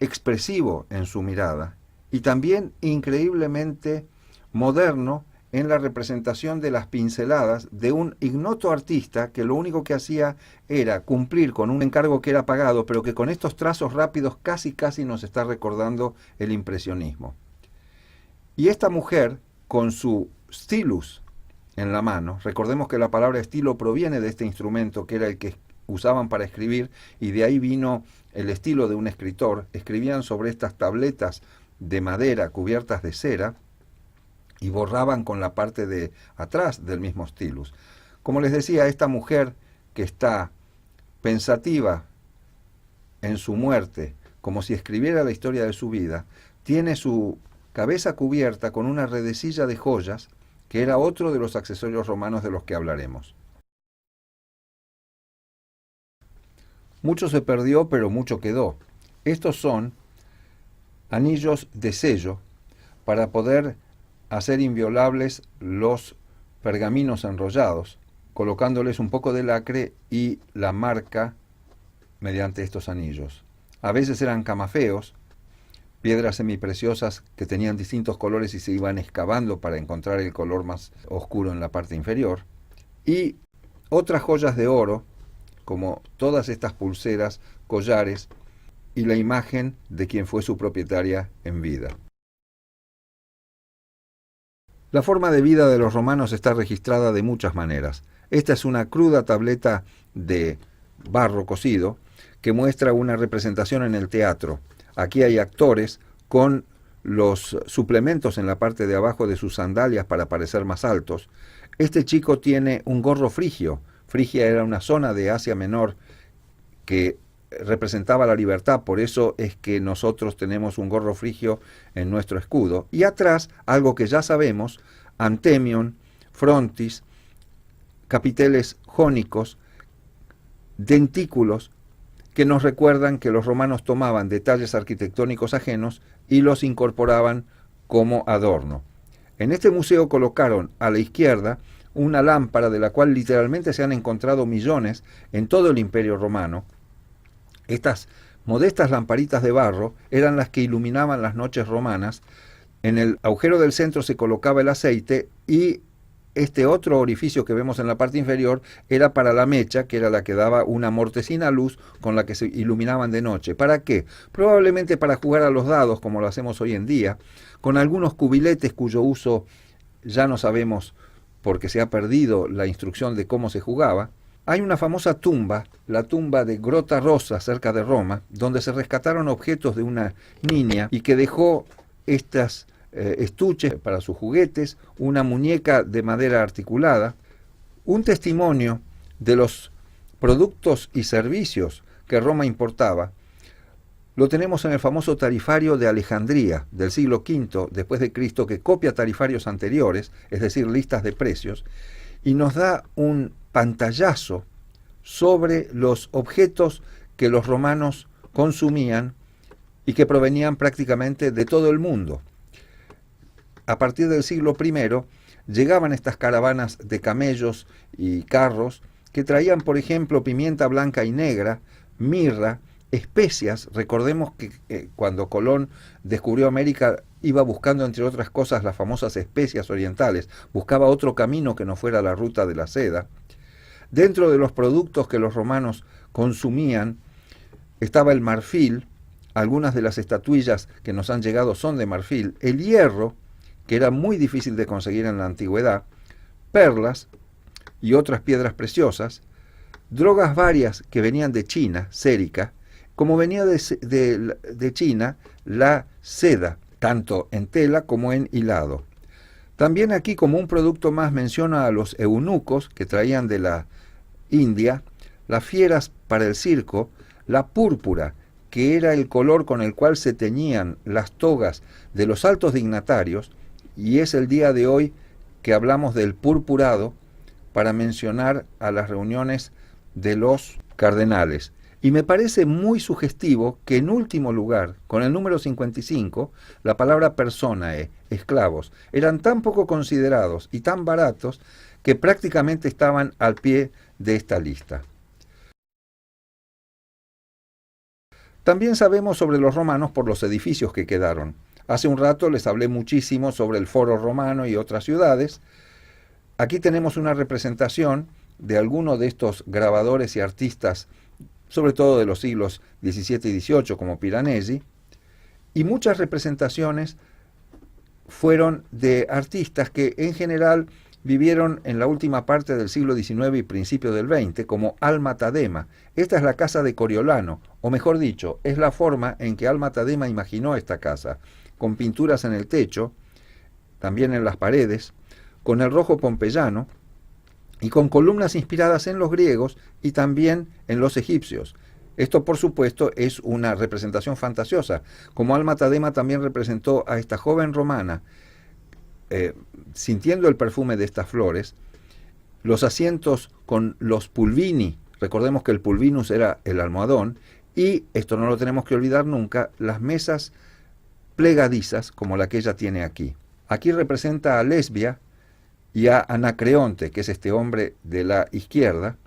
expresivo en su mirada y también increíblemente moderno en la representación de las pinceladas de un ignoto artista que lo único que hacía era cumplir con un encargo que era pagado, pero que con estos trazos rápidos casi nos está recordando el impresionismo. Y esta mujer, con su stylus en la mano, recordemos que la palabra estilo proviene de este instrumento que era el que usaban para escribir, y de ahí vino el estilo de un escritor. Escribían sobre estas tabletas de madera cubiertas de cera y borraban con la parte de atrás del mismo stylus. Como les decía, esta mujer que está pensativa en su muerte, como si escribiera la historia de su vida, tiene su cabeza cubierta con una redecilla de joyas, que era otro de los accesorios romanos de los que hablaremos. Mucho se perdió, pero mucho quedó. Estos son anillos de sello para poder hacer inviolables los pergaminos enrollados, colocándoles un poco de lacre y la marca mediante estos anillos. A veces eran camafeos, piedras semipreciosas que tenían distintos colores y se iban excavando para encontrar el color más oscuro en la parte inferior, y otras joyas de oro, como todas estas pulseras, collares y la imagen de quien fue su propietaria en vida. La forma de vida de los romanos está registrada de muchas maneras. Esta es una cruda tableta de barro cocido que muestra una representación en el teatro. Aquí hay actores con los suplementos en la parte de abajo de sus sandalias para parecer más altos. Este chico tiene un gorro frigio. Frigia era una zona de Asia Menor que representaba la libertad, por eso es que nosotros tenemos un gorro frigio en nuestro escudo. Y atrás, algo que ya sabemos, antemion, frontis, capiteles jónicos, dentículos, que nos recuerdan que los romanos tomaban detalles arquitectónicos ajenos y los incorporaban como adorno. En este museo colocaron a la izquierda una lámpara de la cual literalmente se han encontrado millones en todo el Imperio Romano. Estas modestas lamparitas de barro eran las que iluminaban las noches romanas. En el agujero del centro se colocaba el aceite y este otro orificio que vemos en la parte inferior era para la mecha, que era la que daba una mortecina luz con la que se iluminaban de noche. ¿Para qué? Probablemente para jugar a los dados, como lo hacemos hoy en día, con algunos cubiletes cuyo uso ya no sabemos porque se ha perdido la instrucción de cómo se jugaba. Hay una famosa tumba, la tumba de Grota Rosa, cerca de Roma, donde se rescataron objetos de una niña y que dejó estas estuches para sus juguetes, una muñeca de madera articulada, un testimonio de los productos y servicios que Roma importaba. Lo tenemos en el famoso tarifario de Alejandría del siglo V después de Cristo, que copia tarifarios anteriores, es decir, listas de precios, y nos da un pantallazo sobre los objetos que los romanos consumían y que provenían prácticamente de todo el mundo. A partir del siglo I llegaban estas caravanas de camellos y carros que traían, por ejemplo, pimienta blanca y negra, mirra, especias. Recordemos que cuando Colón descubrió América iba buscando, entre otras cosas, las famosas especias orientales, buscaba otro camino que no fuera la ruta de la seda. Dentro de los productos que los romanos consumían estaba el marfil, algunas de las estatuillas que nos han llegado son de marfil, el hierro, que era muy difícil de conseguir en la antigüedad, perlas y otras piedras preciosas, drogas varias que venían de China, sérica, como venía de China la seda, tanto en tela como en hilado. También aquí, como un producto más, menciona a los eunucos que traían de la India, las fieras para el circo, la púrpura, que era el color con el cual se teñían las togas de los altos dignatarios, y es el día de hoy que hablamos del purpurado para mencionar a las reuniones de los cardenales. Y me parece muy sugestivo que en último lugar, con el número 55, la palabra personae, esclavos, eran tan poco considerados y tan baratos que prácticamente estaban al pie de esta lista. También sabemos sobre los romanos por los edificios que quedaron. Hace un rato les hablé muchísimo sobre el Foro Romano y otras ciudades. Aquí tenemos una representación de algunos de estos grabadores y artistas, sobre todo de los siglos XVII y XVIII, como Piranesi, y muchas representaciones fueron de artistas que en general vivieron en la última parte del siglo XIX y principio del XX, como Alma Tadema. Esta es la casa de Coriolano, o mejor dicho, es la forma en que Alma Tadema imaginó esta casa, con pinturas en el techo, también en las paredes, con el rojo pompeyano, y con columnas inspiradas en los griegos y también en los egipcios. Esto, por supuesto, es una representación fantasiosa, como Alma Tadema también representó a esta joven romana, sintiendo el perfume de estas flores, los asientos con los pulvini, recordemos que el pulvinus era el almohadón, y, esto no lo tenemos que olvidar nunca, las mesas plegadizas como la que ella tiene aquí. Aquí representa a Lesbia y a Anacreonte, que es este hombre de la izquierda.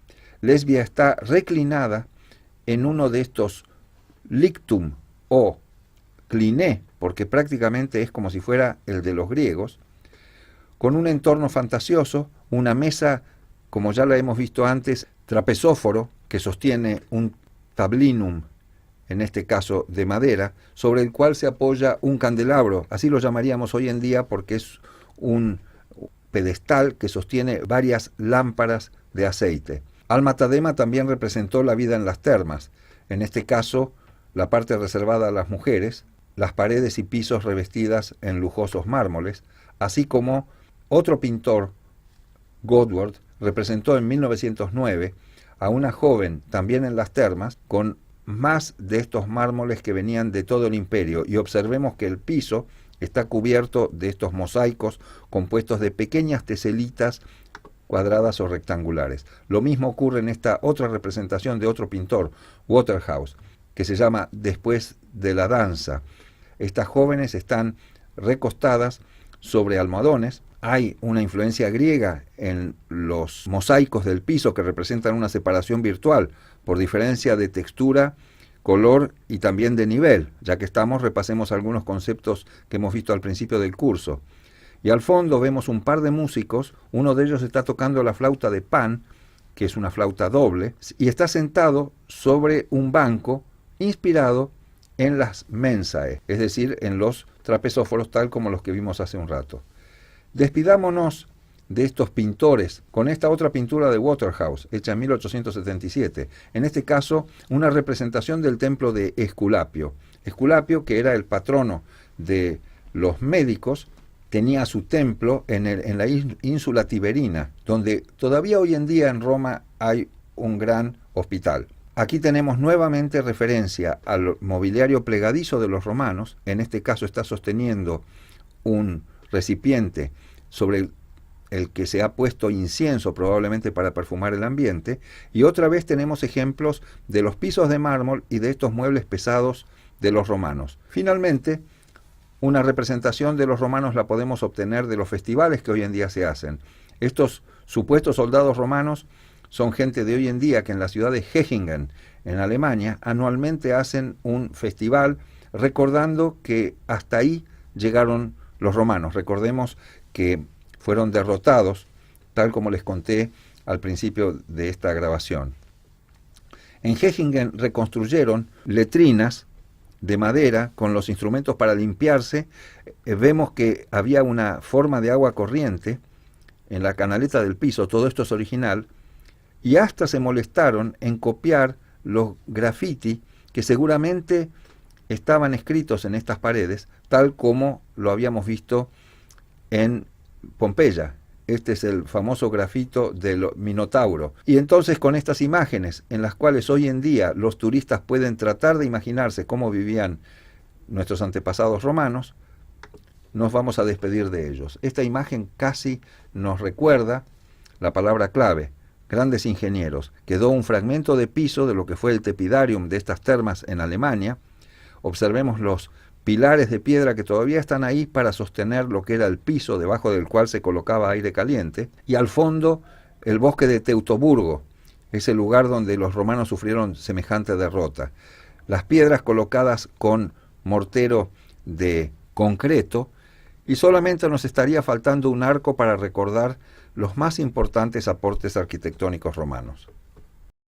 Lesbia está reclinada en uno de estos lictum o cliné, porque prácticamente es como si fuera el de los griegos, con un entorno fantasioso, una mesa, como ya la hemos visto antes, trapezóforo, que sostiene un tablinum, en este caso de madera, sobre el cual se apoya un candelabro, así lo llamaríamos hoy en día porque es un pedestal que sostiene varias lámparas de aceite. Alma Tadema también representó la vida en las termas, en este caso la parte reservada a las mujeres, las paredes y pisos revestidas en lujosos mármoles, así como otro pintor, Godward, representó en 1909 a una joven también en las termas con más de estos mármoles que venían de todo el imperio, y observemos que el piso está cubierto de estos mosaicos compuestos de pequeñas teselitas cuadradas o rectangulares. Lo mismo ocurre en esta otra representación de otro pintor, Waterhouse, que se llama Después de la danza. Estas jóvenes están recostadas sobre almohadones. Hay una influencia griega en los mosaicos del piso que representan una separación virtual por diferencia de textura, color y también de nivel. Ya que estamos, repasemos algunos conceptos que hemos visto al principio del curso. Y al fondo vemos un par de músicos, uno de ellos está tocando la flauta de Pan, que es una flauta doble, y está sentado sobre un banco inspirado en las mensae, es decir, en los trapezóforos tal como los que vimos hace un rato. Despidámonos de estos pintores con esta otra pintura de Waterhouse, hecha en 1877, en este caso una representación del templo de Esculapio. Esculapio, que era el patrono de los médicos, tenía su templo en la ínsula Tiberina, donde todavía hoy en día en Roma hay un gran hospital. Aquí tenemos nuevamente referencia al mobiliario plegadizo de los romanos, en este caso está sosteniendo un recipiente sobre el que se ha puesto incienso probablemente para perfumar el ambiente, y otra vez tenemos ejemplos de los pisos de mármol y de estos muebles pesados de los romanos. Finalmente, una representación de los romanos la podemos obtener de los festivales que hoy en día se hacen. Estos supuestos soldados romanos son gente de hoy en día que en la ciudad de Hechingen, en Alemania, anualmente hacen un festival recordando que hasta ahí llegaron los romanos. Recordemos que fueron derrotados, tal como les conté al principio de esta grabación. En Hechingen reconstruyeron letrinas de madera con los instrumentos para limpiarse. Vemos que había una forma de agua corriente en la canaleta del piso, todo esto es original, y hasta se molestaron en copiar los graffiti que seguramente estaban escritos en estas paredes, tal como lo habíamos visto en Pompeya. Este es el famoso grafito del Minotauro. Y entonces con estas imágenes, en las cuales hoy en día los turistas pueden tratar de imaginarse cómo vivían nuestros antepasados romanos, nos vamos a despedir de ellos. Esta imagen casi nos recuerda la palabra clave, grandes ingenieros. Quedó un fragmento de piso de lo que fue el tepidarium de estas termas en Alemania. Observemos los pilares de piedra que todavía están ahí para sostener lo que era el piso debajo del cual se colocaba aire caliente, y al fondo el bosque de Teutoburgo, ese lugar donde los romanos sufrieron semejante derrota. las piedras colocadas con mortero de concreto, y solamente nos estaría faltando un arco para recordar los más importantes aportes arquitectónicos romanos.